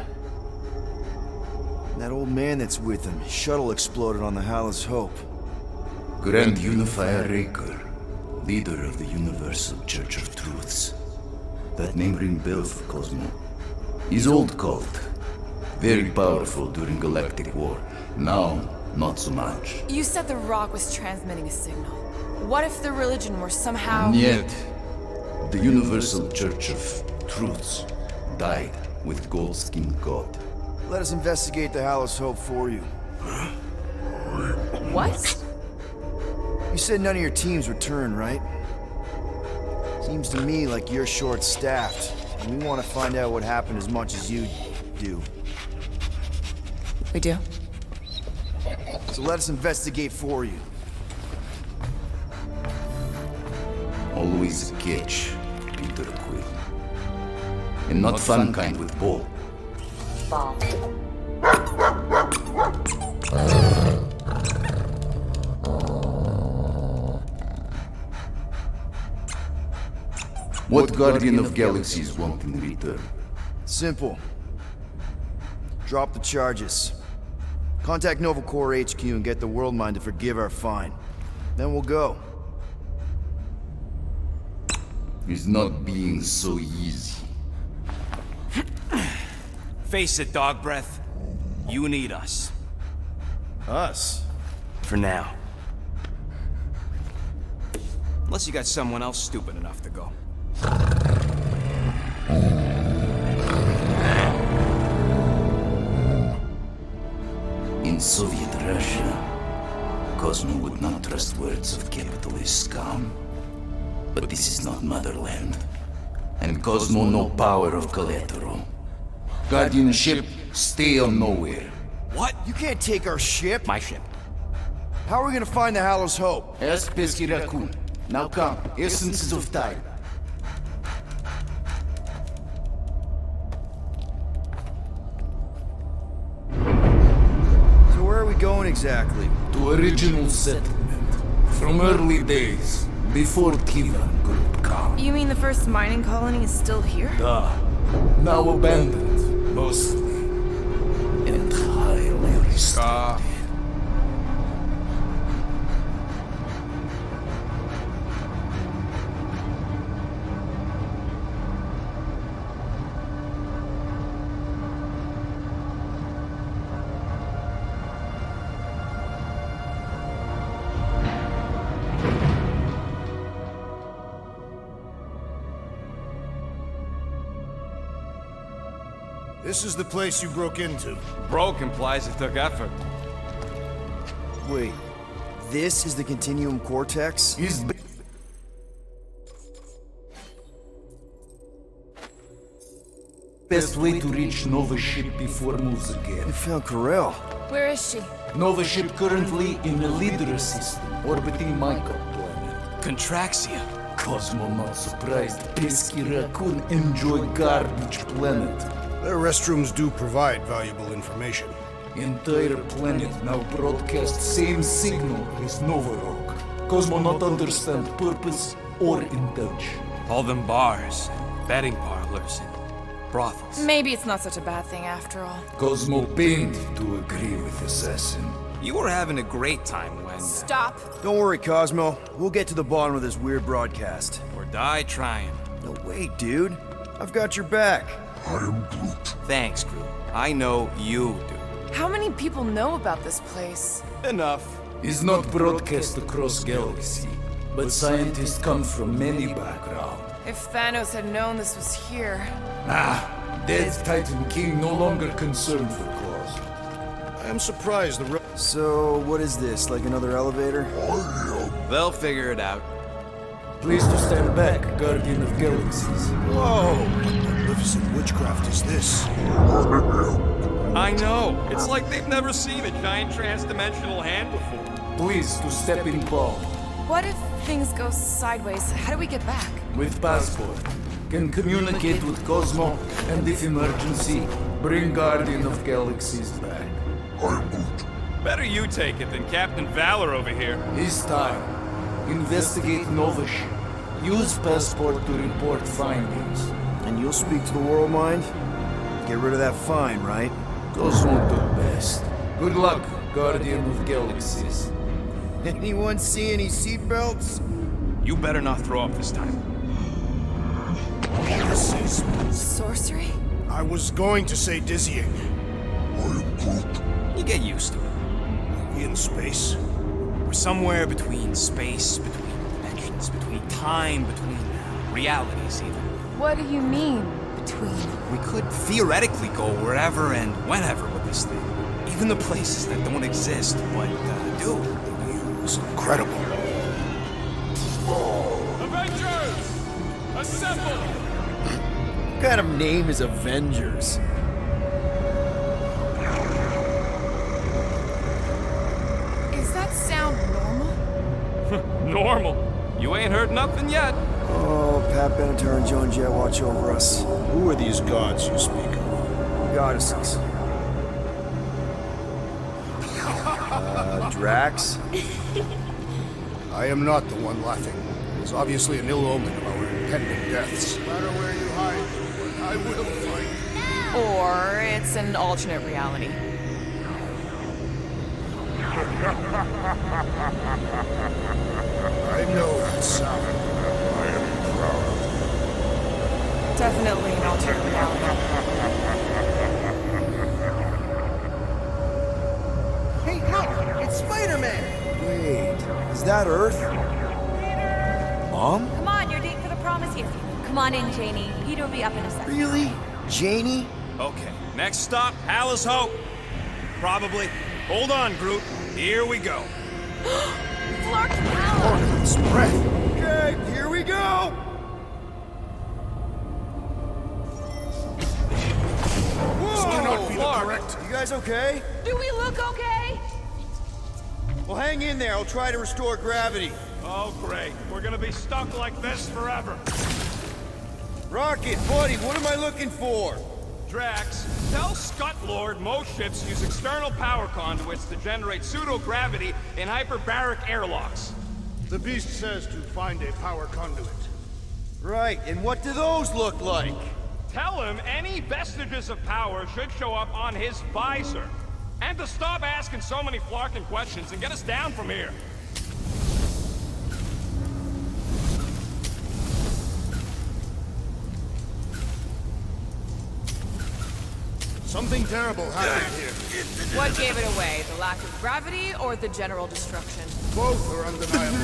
That old man that's with them. His shuttle exploded on the Hallis Hope. Grand Unifier Raker, leader of the Universal Church of Truths. That name ring bell for Cosmo. His old cult. Very powerful during Galactic War. Now, not so much. You said the rock was transmitting a signal. What if the religion were somehow... Yet, the Universal Church of Truths died with gold-skinned God. Let us investigate the Hallis Hope for you. What? You said none of your teams returned, right? Seems to me like you're short-staffed, and we want to find out what happened as much as you do. We do? So let us investigate for you. Always a catch, Peter Quill. And not fun kind with Paul. Ball. What Guardian of Galaxies want in return? Simple. Drop the charges. Contact Nova Corps HQ and get the World Mind to forgive our fine. Then we'll go. It's not being so easy. Face it, dog breath. You need us. Us? For now. Unless you got someone else stupid enough to go. In Soviet Russia, Cosmo would not trust words of capitalist scum. But this is not motherland. And Cosmo no power of collateral. Guardianship, stay on nowhere. What? You can't take our ship? My ship. How are we gonna find the Hallis Hope? Ask Pesky Raccoon. Now come, essences of time. So where are we going exactly? To original settlement. From early days. Before Kivan could come. You mean the first mining colony is still here? Duh. Now abandoned, mostly. And highly restricted. This is the place you broke into. Broke implies it took effort. Wait, this is the Continuum Cortex? Best way to reach Nova ship before moves again. You found Corel. Where is she? Nova ship currently in the Leader system, orbiting Michael planet. Contraxia. Cosmo not surprised. Pesky Raccoon enjoy garbage planet. Their restrooms do provide valuable information. Entire planet now broadcast same signal as Nova Rock. Cosmo not understand purpose or intention. All them bars, betting parlors, and brothels. Maybe it's not such a bad thing after all. Cosmo pained to agree with Assassin. You were having a great time when... Stop. Don't worry, Cosmo. We'll get to the bottom of this weird broadcast. Or Die trying. No way, dude. I've got your back. I am Groot. Thanks, Groot. I know you do. How many people know about this place? Enough. Is not broadcast across galaxy, but scientists come from many backgrounds. If Thanos had known this was here. Dead Titan King no longer concerned for cause. I am surprised the So, what is this? Like another elevator? They'll figure it out. Please to stand back, Guardian of Galaxies. Whoa! What magnificent witchcraft is this? I know. It's like they've never seen a giant transdimensional hand before. Please to step in palm. What if things go sideways? How do we get back? With passport. Can communicate with Cosmo, and if emergency, bring Guardian of Galaxies back. Better you take it than Captain Valor over here. This time, investigate Novish. Use passport to report findings. And you'll speak to the world mind? Get rid of that fine, right? Cosmo do best. Good luck, Guardian of Galaxies. Anyone see any seatbelts? You better not throw up this time. This is... Sorcery? I was going to say dizzying. You get used to it. Are we in space? We're somewhere between space, between dimensions, between time, between realities even. What do you mean, between? We could theoretically go wherever and whenever with this thing. Even the places that don't exist, but do. It's incredible. Avengers! Assemble! What kind of name is Avengers? Is that sound normal? Normal. You ain't heard nothing yet. Oh, Pat Benatar and Joan Jett watch over us. Who are these gods you speak of? Goddesses. Drax? I am not the one laughing. It is obviously an ill omen of our impending deaths. No matter where you hide, I will find you. Or it's an alternate reality. I know that sound. I am proud. Definitely an alternate reality. Hey, look! It's Spider-Man! Wait, is that Earth? Mom? Come on, your date for the prom is here. Come on in, Janie. Peter will be up in a second. Really? Janie? Okay, next stop, Alice Hope. Probably. Hold on, Groot. Here we go. Clark Powell! It's breath. Okay, here we go! This cannot be the Clark, correct. you guys okay? Do we look okay? Well, hang in there. I'll try to restore gravity. Oh, great. We're gonna be stuck like this forever. Rocket, buddy, what am I looking for? Drax, tell Scut Lord most ships use external power conduits to generate pseudo-gravity in hyperbaric airlocks. The beast says to find a power conduit. Right, and what do those look like? Tell him any vestiges of power should show up on his visor. And to stop asking so many flarkin' questions and get us down from here. Something terrible happened here. What gave it away? The lack of gravity or the general destruction? Both are undeniable.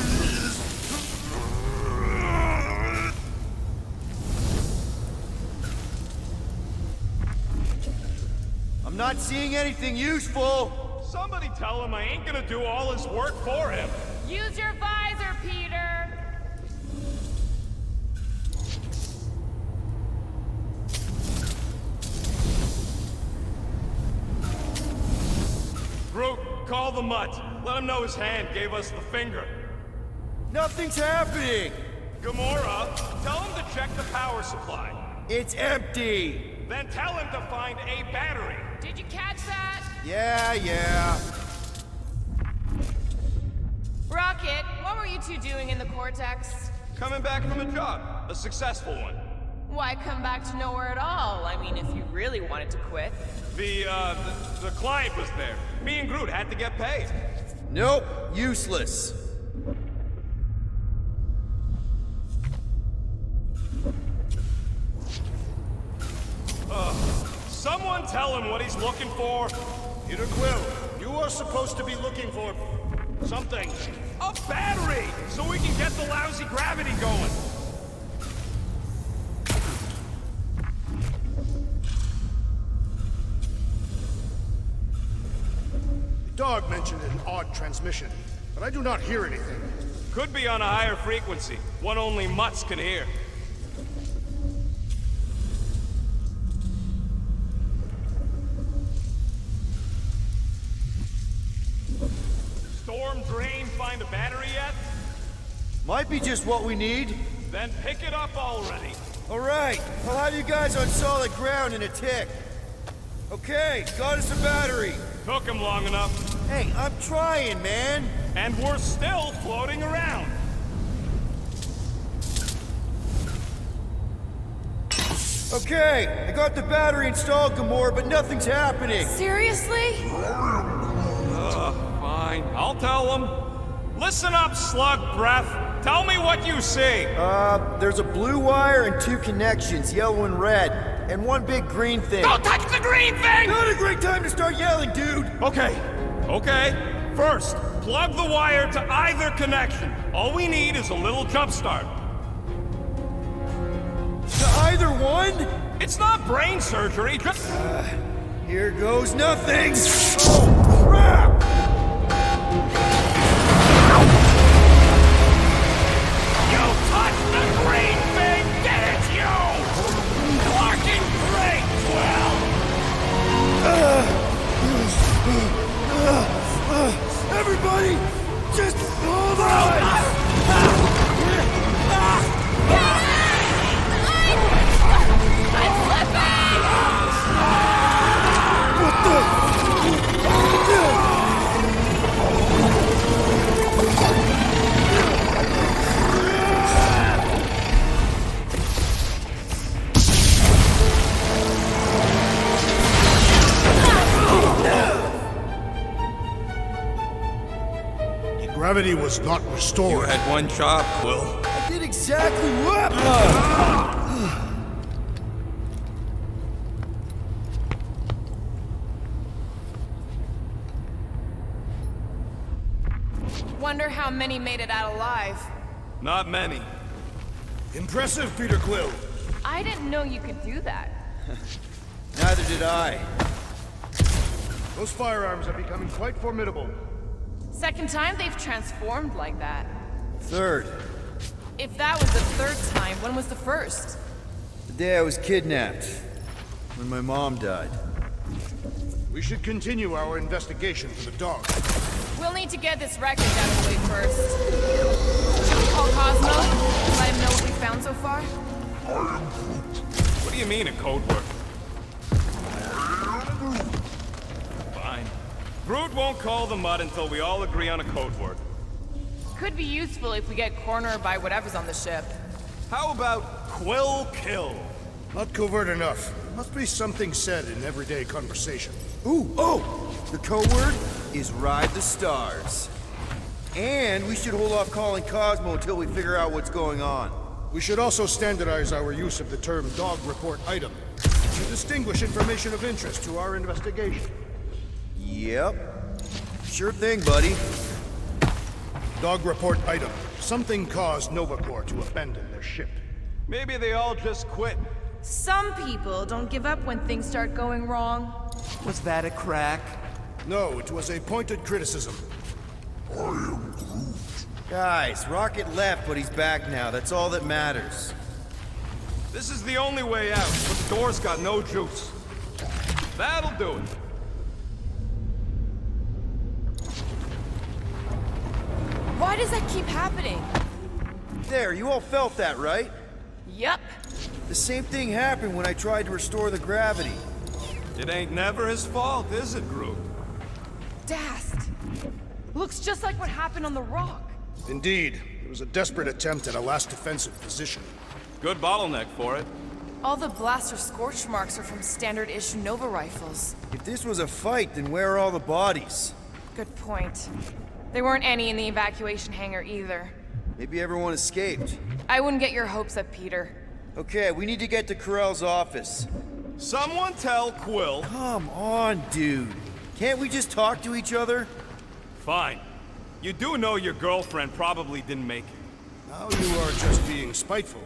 I'm not seeing anything useful. Somebody tell him I ain't gonna do all his work for him. Use your visor, Peter! Groot, call the mutt. Let him know his hand gave us the finger. Nothing's happening. Gamora, tell him to check the power supply. It's empty. Then tell him to find a battery. Did you catch that? Yeah. Rocket, what were you two doing in the Cortex? Coming back from a job. A successful one. Why come back to nowhere at all? I mean, if you really wanted to quit. The client was there. Me and Groot had to get paid. Nope, useless. someone tell him what he's looking for? Peter Quill, you are supposed to be looking for something. A battery! So we can get the lousy gravity going. The dog mentioned an odd transmission, but I do not hear anything. Could be on a higher frequency, one only mutts can hear. Storm drain find a battery yet? Might be just what we need. Then pick it up already. All right, I'll have you guys on solid ground in a tick. Okay, got us a battery. Took him long enough. Hey, I'm trying, man. And we're still floating around. Okay, I got the battery installed, Gamora, but nothing's happening. Seriously? Fine, I'll tell him. Listen up, slug breath. Tell me what you see. There's a blue wire and 2 connections, yellow and red, and 1 big green thing. Don't touch the green thing! Not a great time to start yelling, dude! Okay. First, plug the wire to either connection. All we need is a little jump start. To either one? It's not brain surgery, just... Here goes nothing! Oh, crap! You touched the green thing! Get it, you! Fucking great, Quill! Everybody, just hold on! Gravity was not restored. You had one job, Quill. I did exactly what? Wonder how many made it out alive. Not many. Impressive, Peter Quill. I didn't know you could do that. Neither did I. Those firearms are becoming quite formidable. Second time they've transformed like that. Third. If that was the third time, when was the first? The day I was kidnapped. When my mom died. We should continue our investigation for the dog. We'll need to get this wreckage out of the way first. Should we call Cosmo? Let him know what we found so far? What do you mean, a code word? Fine. Groot won't call the mud until we all agree on a code word. Could be useful if we get cornered by whatever's on the ship. How about Quill Kill? Not covert enough. Must be something said in everyday conversation. The code word is Ride the Stars. And we should hold off calling Cosmo until we figure out what's going on. We should also standardize our use of the term dog report item to distinguish information of interest to our investigation. Yep. Sure thing, buddy. Dog report item. Something caused Nova Corps to abandon their ship. Maybe they all just quit. Some people don't give up when things start going wrong. Was that a crack? No, it was a pointed criticism. Guys, Rocket left, but he's back now. That's all that matters. This is the only way out, but the door's got no juice. That'll do it. Why does that keep happening? There, you all felt that, right? Yup. The same thing happened when I tried to restore the gravity. It ain't never his fault, is it, Groot? Dast. Looks just like what happened on the rock. Indeed. It was a desperate attempt at a last defensive position. Good bottleneck for it. All the blaster scorch marks are from standard-ish Nova rifles. If this was a fight, then where are all the bodies? Good point. There weren't any in the evacuation hangar either. Maybe everyone escaped. I wouldn't get your hopes up, Peter. Okay, we need to get to Carell's office. Someone tell Quill. Come on, dude. Can't we just talk to each other? Fine. You do know your girlfriend probably didn't make it. Now you are just being spiteful.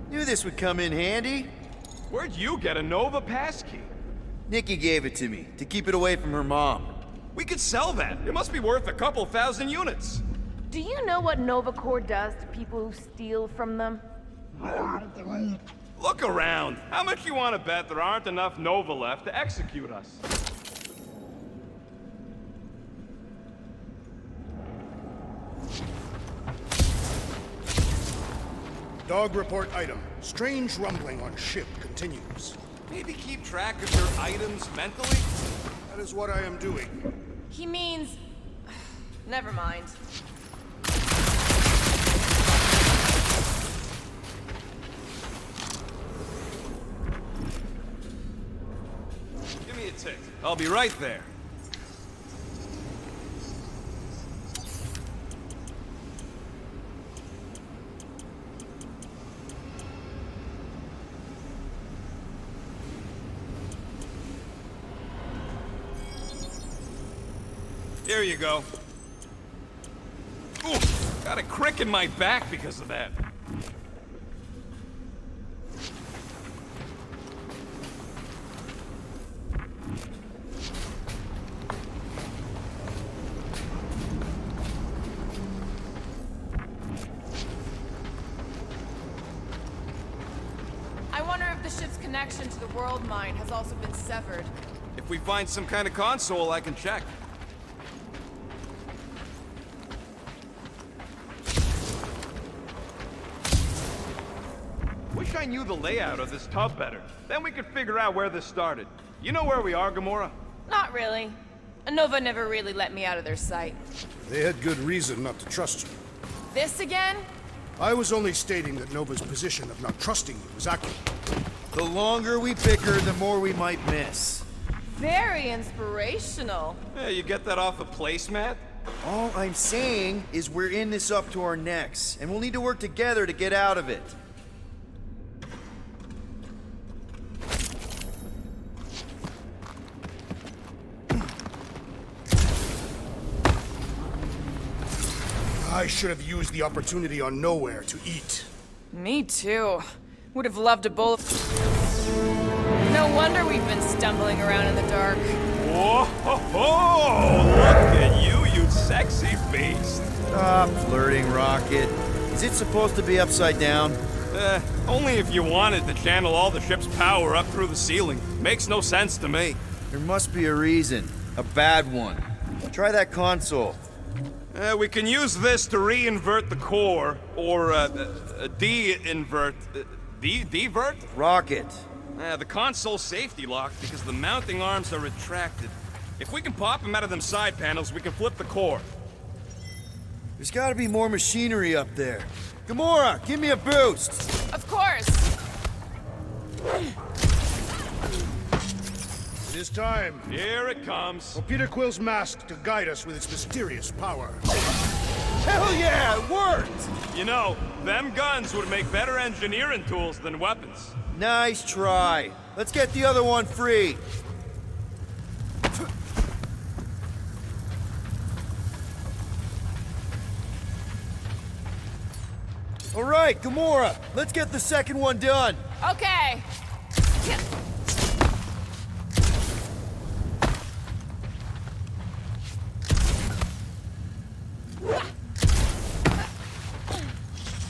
Knew this would come in handy. Where'd you get a Nova passkey? Nikki gave it to me, to keep it away from her mom. We could sell that. It must be worth a couple thousand units. Do you know what Nova Corps does to people who steal from them? Look around. How much you want to bet there aren't enough Nova left to execute us? Dog report item. Strange rumbling on ship continues. Maybe keep track of your items mentally? That is what I am doing. He means... Never mind. Give me a tick. I'll be right there. Here you go. Ooh, got a crick in my back because of that. I wonder if the ship's connection to the world mine has also been severed. If we find some kind of console, I can check. Wish I knew the layout of this tub better. Then we could figure out where this started. You know where we are, Gamora? Not really. Nova never really let me out of their sight. They had good reason not to trust you. This again? I was only stating that Nova's position of not trusting you was accurate. The longer we bicker, the more we might miss. Very inspirational. Yeah, you get that off a placemat? All I'm saying is we're in this up to our necks, and we'll need to work together to get out of it. I should have used the opportunity on Nowhere to eat. Me too. Would have loved a bowl of... No wonder we've been stumbling around in the dark. Whoa, ho, ho! Look at you, you sexy beast. Stop flirting, Rocket. Is it supposed to be upside down? Only if you wanted to channel all the ship's power up through the ceiling. Makes no sense to me. There must be a reason. A bad one. Try that console. We can use this to re-invert the core, or de-invert... Divert? Rocket. The console's safety locked because the mounting arms are retracted. If we can pop them out of them side panels, we can flip the core. There's gotta be more machinery up there. Gamora, give me a boost! Of course! It is time. Here it comes. For Peter Quill's mask to guide us with its mysterious power. Hell yeah, it worked! You know, them guns would make better engineering tools than weapons. Nice try. Let's get the other one free. All right, Gamora, let's get the second one done. Okay.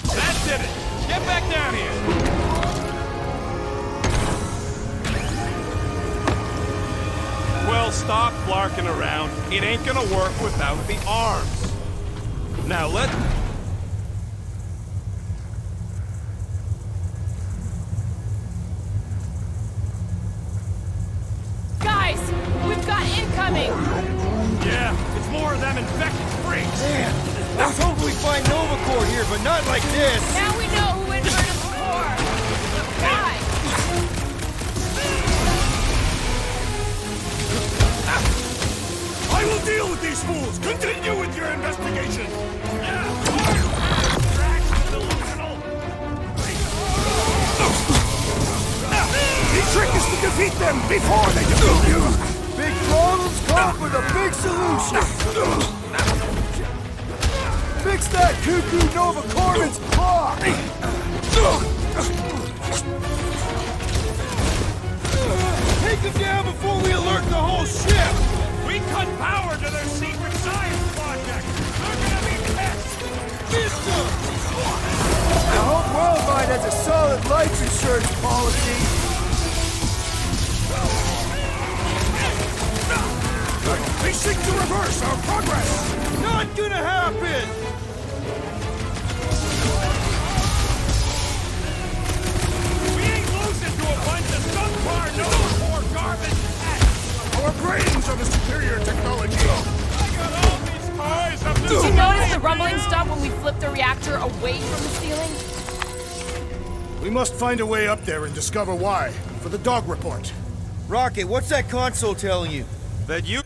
That did it! Get back down here! Well, stop flarking around. It ain't gonna work without the arms. Now let... Guys, we've got incoming! Yeah, it's more of them infected freaks. Man, I was hoping we'd find Nova Corps here, but not like this. Now we know who inverted the core! Why? I will deal with these fools! Continue with your investigation! He's trick is to defeat them before they defeat you! Big problems come with a big solution! Fix that cuckoo Nova Corvin's clock! Take them down before we alert the whole ship! We cut power to their secret science project! They're gonna be pissed! Missed them! I hope Worldwide has a solid life insurance policy! They seek to reverse our progress! Not gonna happen! We ain't losing to a bunch of subpar no-more garbage pets! Our brains are the superior technology! I got all these toys up Did you notice the rumbling stopped when we flipped the reactor away from the ceiling? We must find a way up there and discover why, for the dog report. Rocket, what's that console telling you? That you...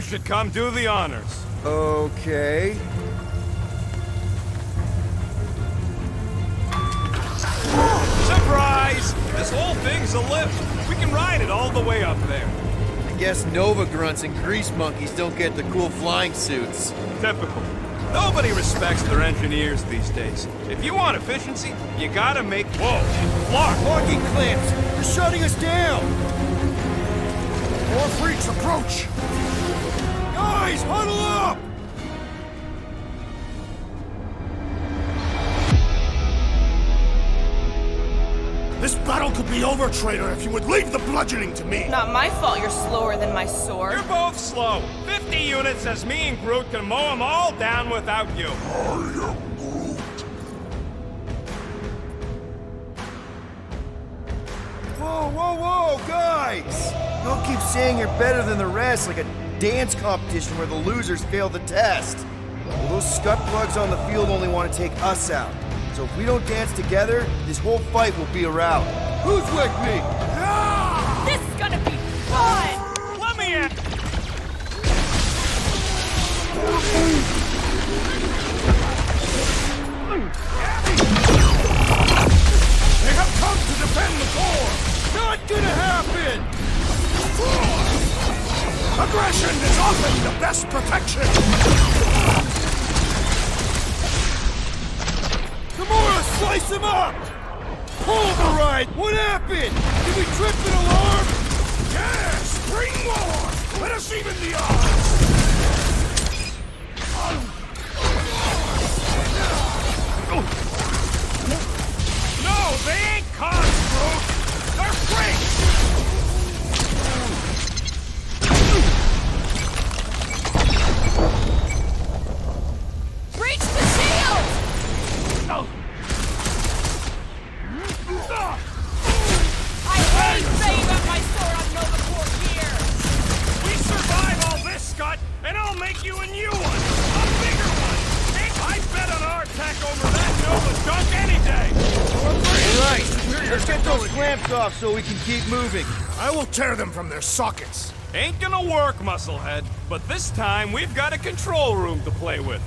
should come do the honors. Okay. Surprise! This whole thing's a lift. We can ride it all the way up there. I guess Nova grunts and grease monkeys don't get the cool flying suits. Typical. Nobody respects their engineers these days. If you want efficiency, you gotta make... Whoa! Clark! Locking clamps! They're shutting us down! More freaks approach! Guys, huddle up! This battle could be over, traitor, if you would leave the bludgeoning to me! Not my fault you're slower than my sword. You're both slow. 50 units says me and Groot can mow them all down without you. Whoa, whoa, whoa, guys! Don't keep saying you're better than the rest like a dance competition where the losers fail the test. Well, those scut plugs on the field only want to take us out. So if we don't dance together, this whole fight will be a rout. Who's with me? This is gonna be fun! Let me in! They have come to defend the core! Not gonna happen! Aggression is often the best protection! Gamora, slice him up! Pulveride! What happened? Did we trip an alarm? Yes! Bring more! Let us even the odds! No, they ain't cons, Groot! They're freaks! Breach the shield! I hate saying that my sword on Nova Corps here! We survive all this, Scott, and I'll make you a new one! A bigger one! I bet on our tech over that Nova junk any day! Right, let's get those clamps off so we can keep moving. I will tear them from their sockets. Ain't gonna work, Musclehead. But this time, we've got a control room to play with.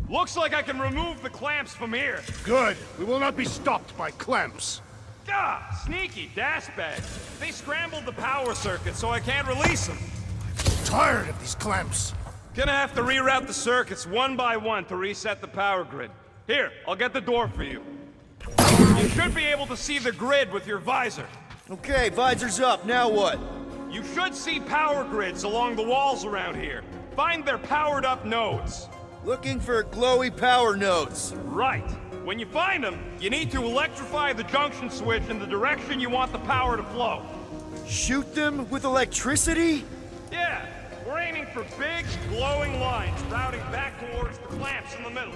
Looks like I can remove the clamps from here. Good. We will not be stopped by clamps. Gah! Sneaky dash bags. They scrambled the power circuit, so I can't release them. Tired of these clamps. Gonna have to reroute the circuits one by one to reset the power grid. Here, I'll get the door for you. You should be able to see the grid with your visor. Okay, visor's up. Now what? You should see power grids along the walls around here. Find their powered-up nodes. Looking for glowy power nodes. Right. When you find them, you need to electrify the junction switch in the direction you want the power to flow. Shoot them with electricity? Yeah. We're aiming for big, glowing lines routing back towards the clamps in the middle.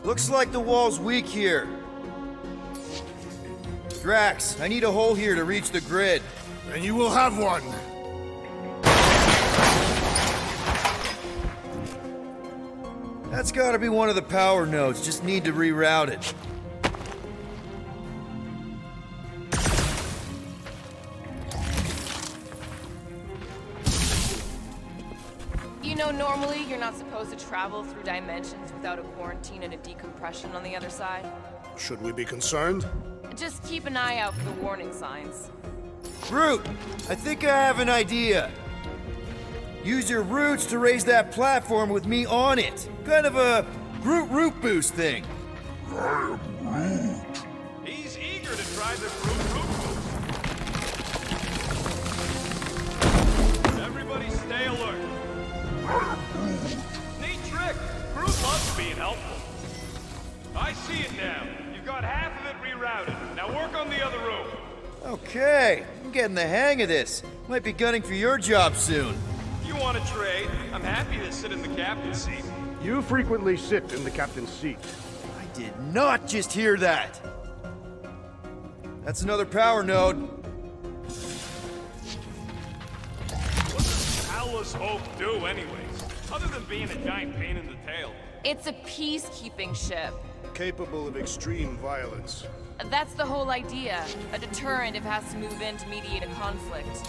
Looks like the wall's weak here. Drax, I need a hole here to reach the grid. And you will have one. That's gotta be one of the power nodes. Just need to reroute it. You know, normally you're not supposed to travel through dimensions without a quarantine and a decompression on the other side. Should we be concerned? Just keep an eye out for the warning signs. Groot, I think I have an idea. Use your roots to raise that platform with me on it. Kind of a Groot root boost thing. I am Groot. He's eager to try the Groot root boost. Everybody stay alert. Neat trick. Groot loves being helpful. I see it now. You've got half of it rerouted. Now work on the other room. Okay, I'm getting the hang of this. Might be gunning for your job soon. If you want to trade, I'm happy to sit in the captain's seat. You frequently sit in the captain's seat. I did not just hear that. That's another power node. What does Atlas Hope do anyways? Other than being a giant pain in the tail. It's a peacekeeping ship. Capable of extreme violence. That's the whole idea. A deterrent if it has to move in to mediate a conflict.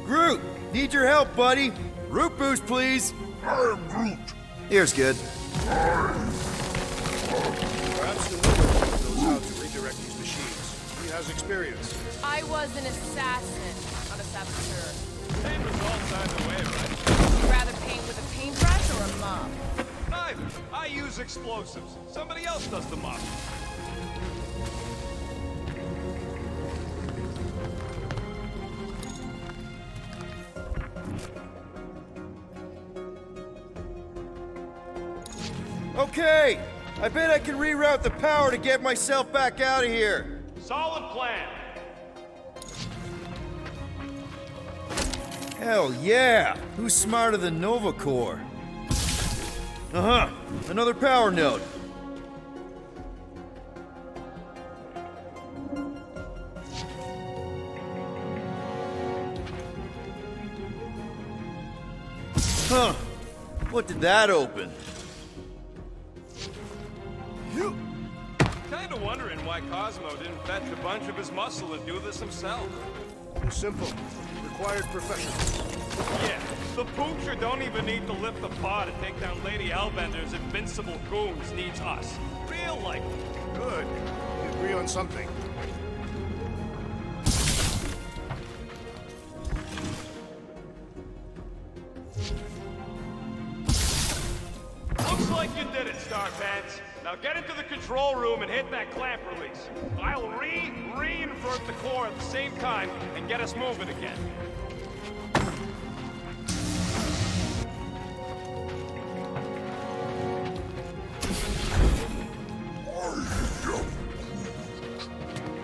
Groot, need your help, buddy. Root boost, please. I am Groot. Here's good. Perhaps the Nova knows how to redirect these machines. He has experience. I was an assassin, not a saboteur. Same results either way, right? Would you rather paint with a paintbrush or a mop? Neither. I use explosives. Somebody else does the mopping. Okay, I bet I can reroute the power to get myself back out of here. Solid plan. Hell yeah! Who's smarter than Nova Corps? Uh-huh, another power node. Huh, what did that open? Kinda wondering why Cosmo didn't fetch a bunch of his muscle and do this himself. It's simple. Required professionals. Yeah, the poocher don't even need to lift the paw to take down Lady Hellbender's invincible goons. Needs us. Real life. Good. We agree on something. Looks like you did it, Starpants. Now get into the control room and hit that clamp release. I'll reinvert the core at the same time and get us moving again.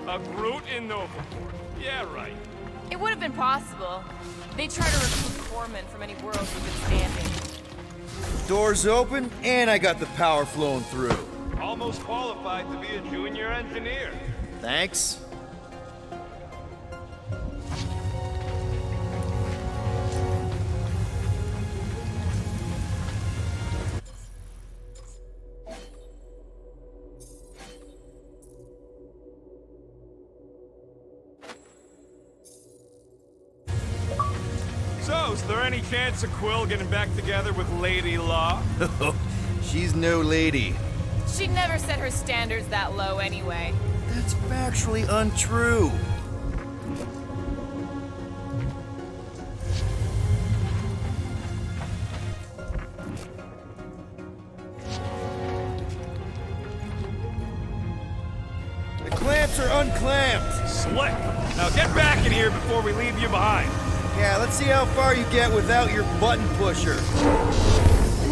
A Groot in Nova Corps. Yeah, right. It would have been possible. They try to recruit corpsmen from any worlds we've been standing. Doors open, and I got the power flowing through. Almost qualified to be a junior engineer. Thanks. So, is there any chance of Quill getting back together with Lady Law? She's no lady. She'd never set her standards that low anyway. That's factually untrue. The clamps are unclamped. Slick. Now get back in here before we leave you behind. Yeah, let's see how far you get without your button pusher.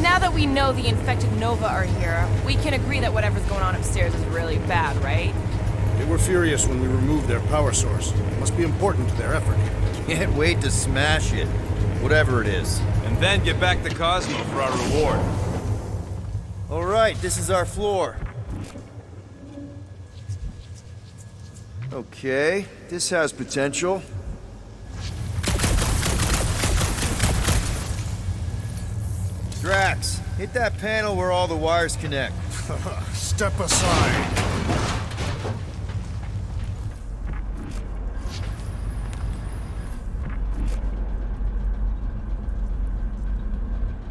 Now that we know the infected Nova are here, we can agree that whatever's going on upstairs is really bad, right? They were furious when we removed their power source. It must be important to their effort. Can't wait to smash it. Whatever it is. And then get back to Cosmo for our reward. All right, this is our floor. Okay, this has potential. Drax, Hit that panel where all the wires connect. Step aside.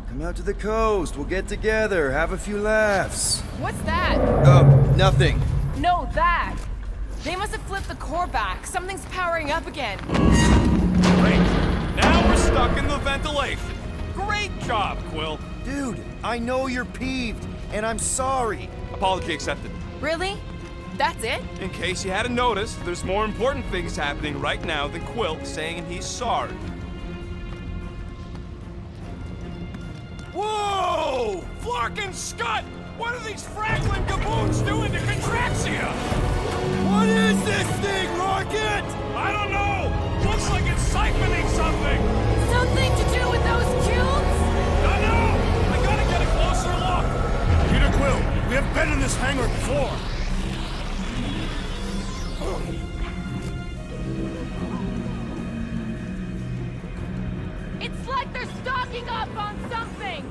Come out to the coast. We'll get together, have a few laughs. What's that? Nothing. No, that. They must have flipped the core back. Something's powering up again. Great. Now we're stuck in the ventilation. Great job, Quill. Dude, I know you're peeved, and I'm sorry. Apology accepted. Really? That's it? In case you hadn't noticed, there's more important things happening right now than Quill saying he's sorry. Whoa! Flark and Scott! What are these Franklin gaboons doing to Contraxia? What is this thing, Rocket? I don't know! Looks like it's siphoning something! Something to do with those cubes? No! I gotta get a closer look! Peter Quill, we have been in this hangar before. It's like they're stocking up on something!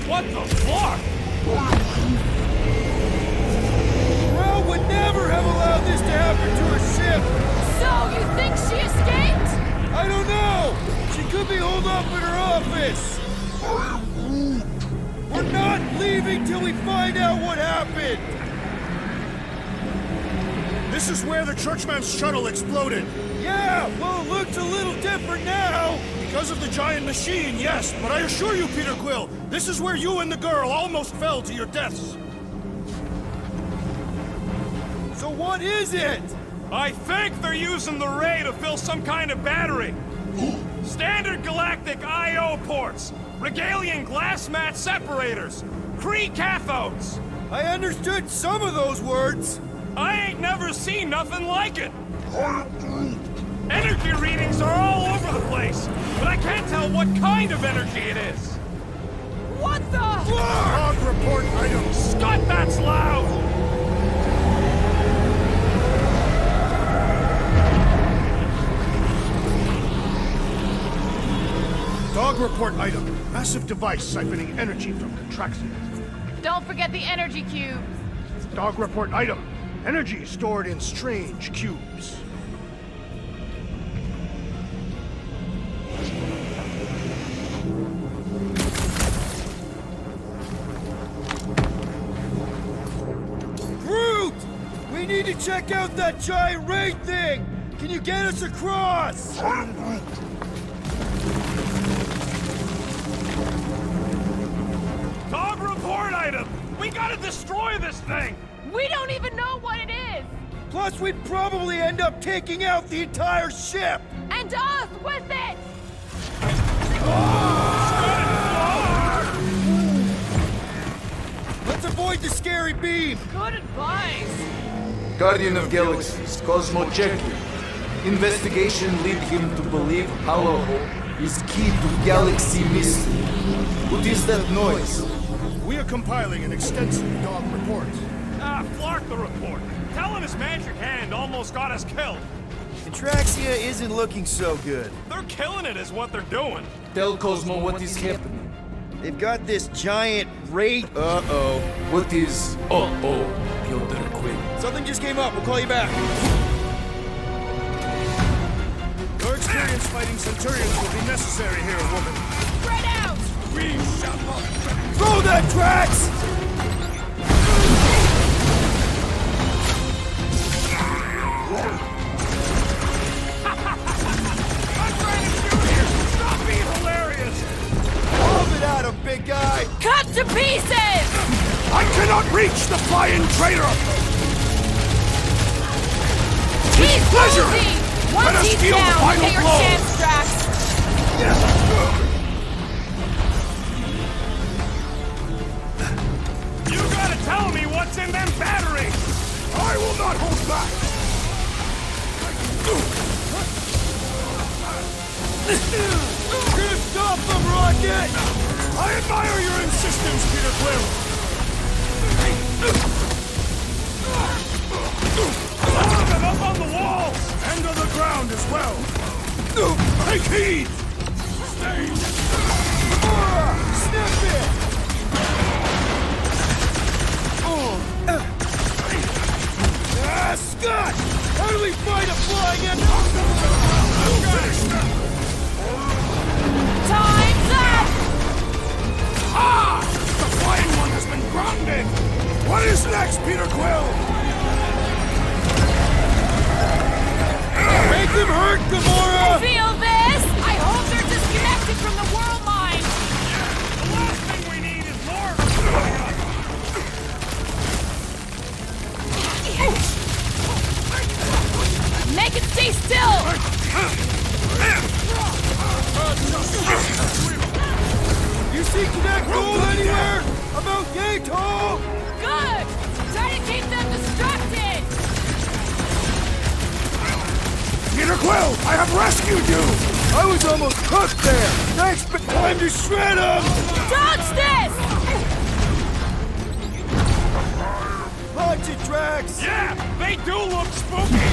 What the fuck? Well, would never have allowed this to happen to her ship! So, you think she escaped? I don't know! She could be holed up in her office! We're not leaving till we find out what happened! This is where the Churchman's shuttle exploded. Yeah, well, it looks a little different now! Because of the giant machine, yes, but I assure you, Peter Quill, this is where you and the girl almost fell to your deaths. So what is it? I think they're using the ray to fill some kind of battery. Standard galactic I.O. ports, Regalian glass mat separators, Kree cathodes. I understood some of those words. I ain't never seen nothing like it. Energy readings are all over the place, but I can't tell what kind of energy it is. What the? Log report item. Scott, that's loud! Dog report item. Massive device siphoning energy from Contraxia. Don't forget the energy cubes. Dog report item. Energy stored in strange cubes. Groot! We need to check out that giant ray thing! Can you get us across? Dog report item! We gotta destroy this thing! We don't even know what it is! Plus, we'd probably end up taking out the entire ship! And us with it! Let's avoid the scary beam! Good advice! Guardian of Galaxies, Cosmo Checker. Investigation lead him to believe Hollow Hope is key to galaxy mystery. What is that noise? We are compiling an extensive dog report. Flark the report. Telling his magic hand almost got us killed. Contraxia isn't looking so good. They're killing it is what they're doing. Tell Cosmo what is happening. They've got this giant ray... Uh-oh. What is... Uh-oh, Piotr Quill? Something just came up. We'll call you back. Your experience fighting Centurions will be necessary here, woman. Spread out! We shall not... Throw that, Drax! I'm trying to shoot here! Stop being hilarious! Lob it at him, big guy! Cut to pieces! I cannot reach the flying traitor! He's pleasure! losing! Let Once us he's deal the down, final get your blow. chance, Drax! You gotta tell me what's in them batteries! I will not hold back! Gonna stop them, Rocket! I admire your insistence, Peter Quill! Load them up on the walls! And on the ground as well! Take heed! Stay! Drax, Peter Quill! Make them hurt, Gamora! Feel this? I hope they're disconnected from the world line! The last thing we need is more. Make it stay still! You see Connect Gold anywhere? About yay tall! Good! Try to keep them distracted! Peter Quill, I have rescued you! I was almost cooked there! Thanks, but time to shred them! Dodge this! Punch it, Drax! Yeah, they do look spooky!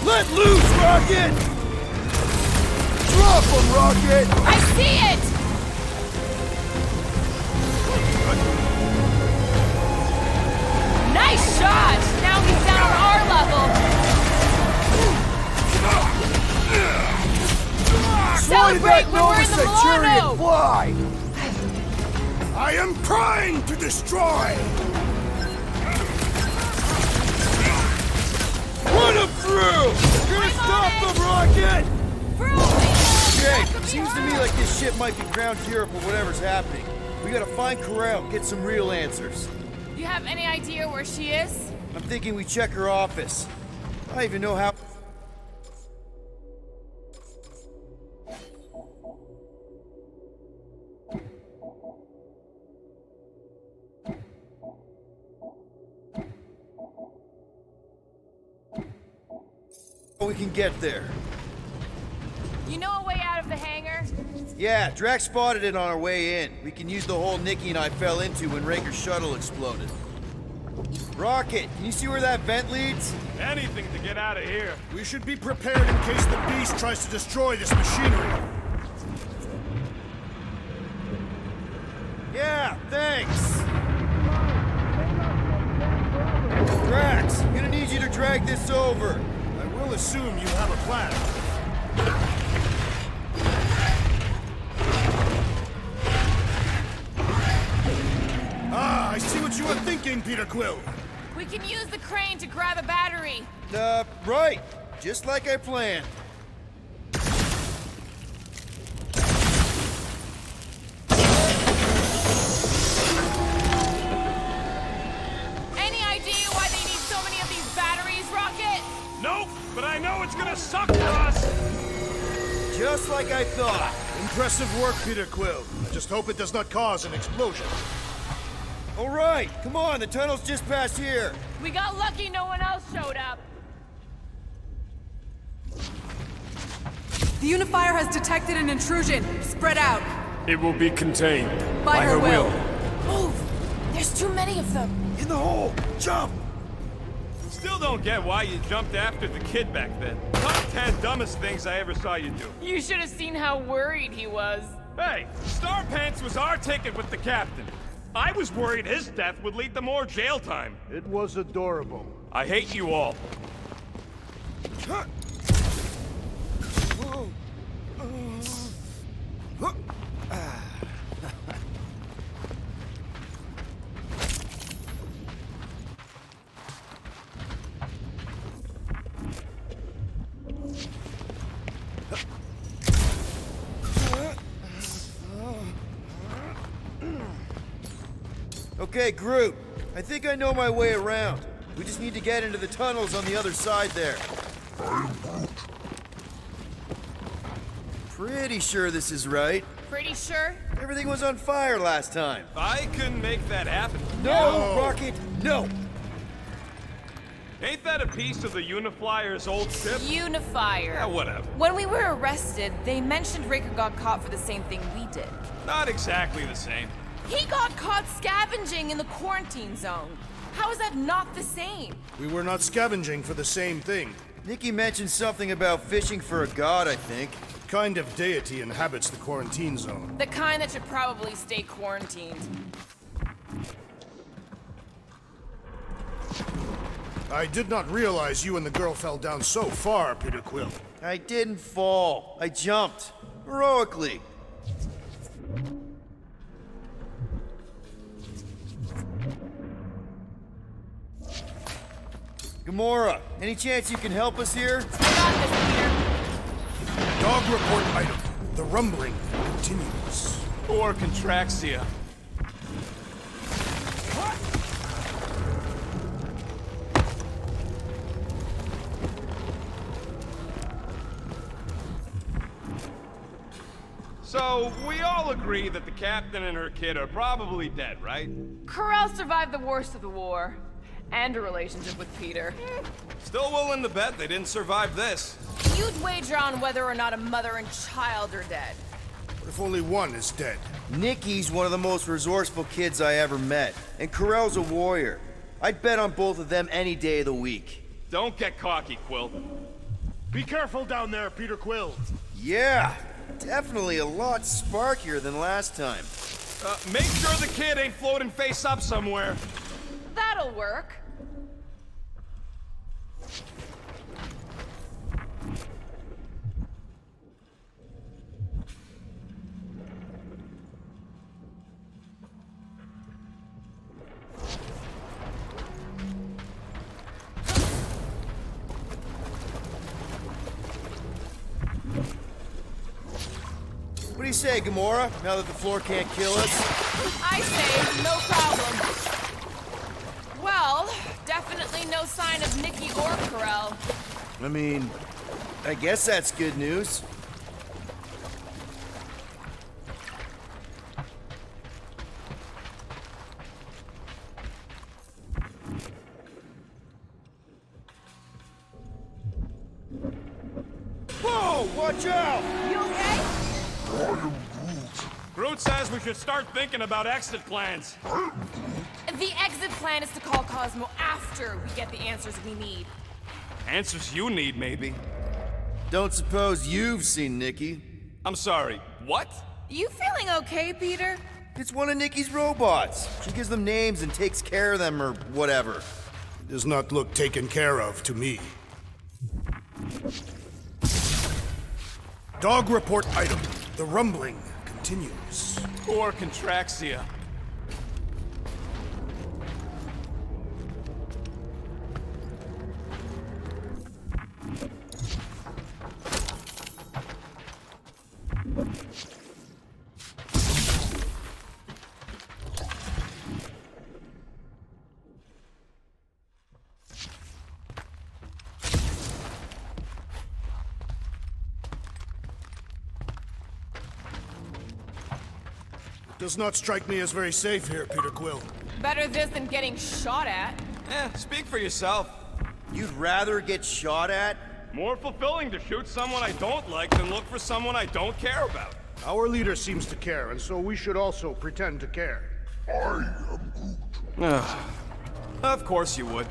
Let loose, Rocket! Drop him, Rocket! I see it! Nice shot! Now he's down on our level! Celebrate when we're in the Milano! Fly! I am trying to destroy! Run him through! You're gonna stop them, Rocket! Okay, seems to me like this ship might be ground zero for whatever's happening. We gotta find Corral, get some real answers. You have any idea where she is? I'm thinking we check her office. I don't even know how... we can get there. You know a way out of the hangar? Yeah, Drax spotted it on our way in. We can use the hole Nikki and I fell into when Raker's shuttle exploded. Rocket, can you see where that vent leads? Anything to get out of here. We should be prepared in case the beast tries to destroy this machinery. Yeah, thanks. Drax, I'm gonna need you to drag this over. I will assume you have a plan. Ah, I see what you were thinking, Peter Quill. We can use the crane to grab a battery. Right. Just like I planned. Any idea why they need so many of these batteries, Rocket? Nope, but I know it's gonna suck for us. Just like I thought. Impressive work, Peter Quill. I just hope it does not cause an explosion. All right, come on, the tunnel's just past here. We got lucky no one else showed up. The Unifier has detected an intrusion. Spread out. It will be contained. By her will. Move! There's too many of them. In the hole! Jump! Still don't get why you jumped after the kid back then. Top 10 dumbest things I ever saw you do. You should have seen how worried he was. Hey, Star Pants was our ticket with the captain. I was worried his death would lead to more jail time. It was adorable. I hate you all. Okay, Groot. I think I know my way around. We just need to get into the tunnels on the other side there. Pretty sure this is right. Pretty sure? Everything was on fire last time. I couldn't make that happen. No, Rocket, no! Ain't that a piece of the Uniflyer's old ship? Unifier. Yeah, whatever. When we were arrested, they mentioned Raker got caught for the same thing we did. Not exactly the same. He got caught scavenging in the quarantine zone. How is that not the same? We were not scavenging for the same thing. Nikki mentioned something about fishing for a god, I think. What kind of deity inhabits the quarantine zone? The kind that should probably stay quarantined. I did not realize you and the girl fell down so far, Peter Quill. I didn't fall. I jumped. Heroically. Gamora, any chance you can help us here? Dog report item. The rumbling continues. Or contraxia. So, we all agree that the captain and her kid are probably dead, right? Corral survived the worst of the war. And a relationship with Peter. Still willing to bet they didn't survive this. You'd wager on whether or not a mother and child are dead. What if only one is dead? Nikki's one of the most resourceful kids I ever met, and Corell's a warrior. I'd bet on both of them any day of the week. Don't get cocky, Quill. Be careful down there, Peter Quill. Yeah, definitely a lot sparkier than last time. Make sure the kid ain't floating face up somewhere. That'll work. What do you say, Gamora, now that the floor can't kill us? I say, no problem. Well, definitely no sign of Nikki or Corell. I mean, I guess that's good news. Whoa, watch out! You okay? Groot says we should start thinking about exit plans. The exit plan is to call Cosmo after we get the answers we need. Answers you need, maybe. Don't suppose you've seen Nikki? I'm sorry, what? You feeling okay, Peter? It's one of Nikki's robots. She gives them names and takes care of them or whatever. It does not look taken care of to me. Dog report item. The rumbling continues. Or contraxia. Does not strike me as very safe here, Peter Quill. Better this than getting shot at. Speak for yourself. You'd rather get shot at? More fulfilling to shoot someone I don't like than look for someone I don't care about. Our leader seems to care, and so we should also pretend to care. I am Groot. Of course you would.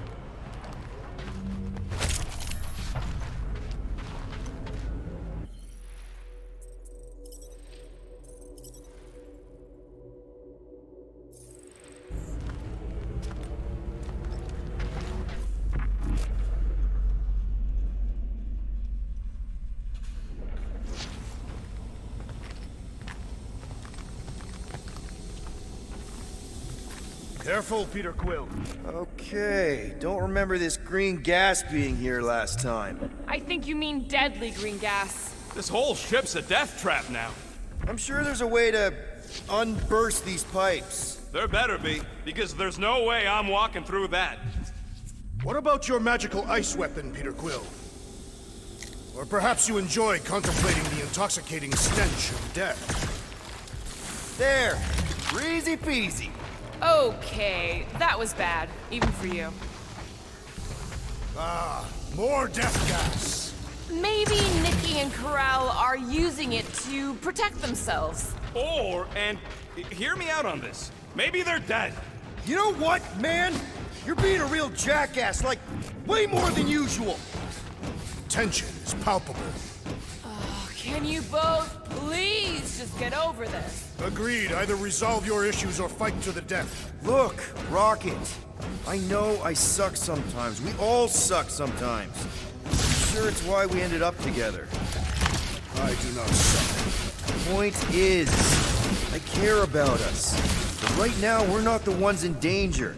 Careful, Peter Quill. Okay, don't remember this green gas being here last time. I think you mean deadly green gas. This whole ship's a death trap now. I'm sure there's a way to unburst these pipes. There better be, because there's no way I'm walking through that. What about your magical ice weapon, Peter Quill? Or perhaps you enjoy contemplating the intoxicating stench of death. There, easy peasy. Okay, that was bad, even for you. Ah, more death gas. Maybe Nikki and Corral are using it to protect themselves. Or, and hear me out on this, maybe they're dead. You know what, man? You're being a real jackass, like, way more than usual. Tension is palpable. Oh, can you both please just get over this? Agreed. Either resolve your issues or fight to the death. Look, Rocket. I know I suck sometimes. We all suck sometimes. I'm sure it's why we ended up together. I do not suck. point is, I care about us. But right now, we're not the ones in danger.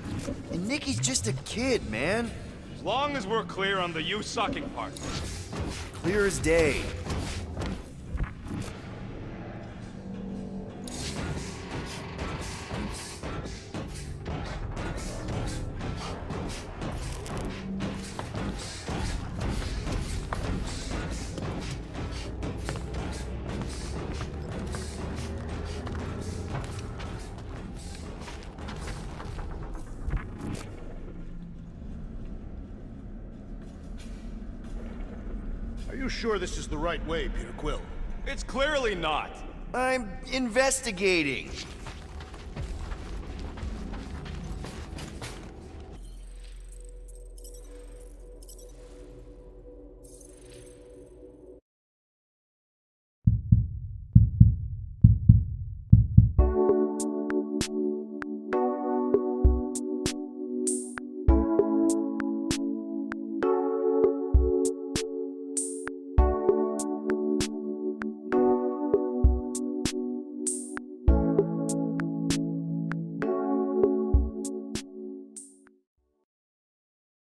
And Nikki's just a kid, man. As long as we're clear on the you sucking part. Clear as day. Are you sure this is the right way, Peter Quill? It's clearly not. I'm investigating.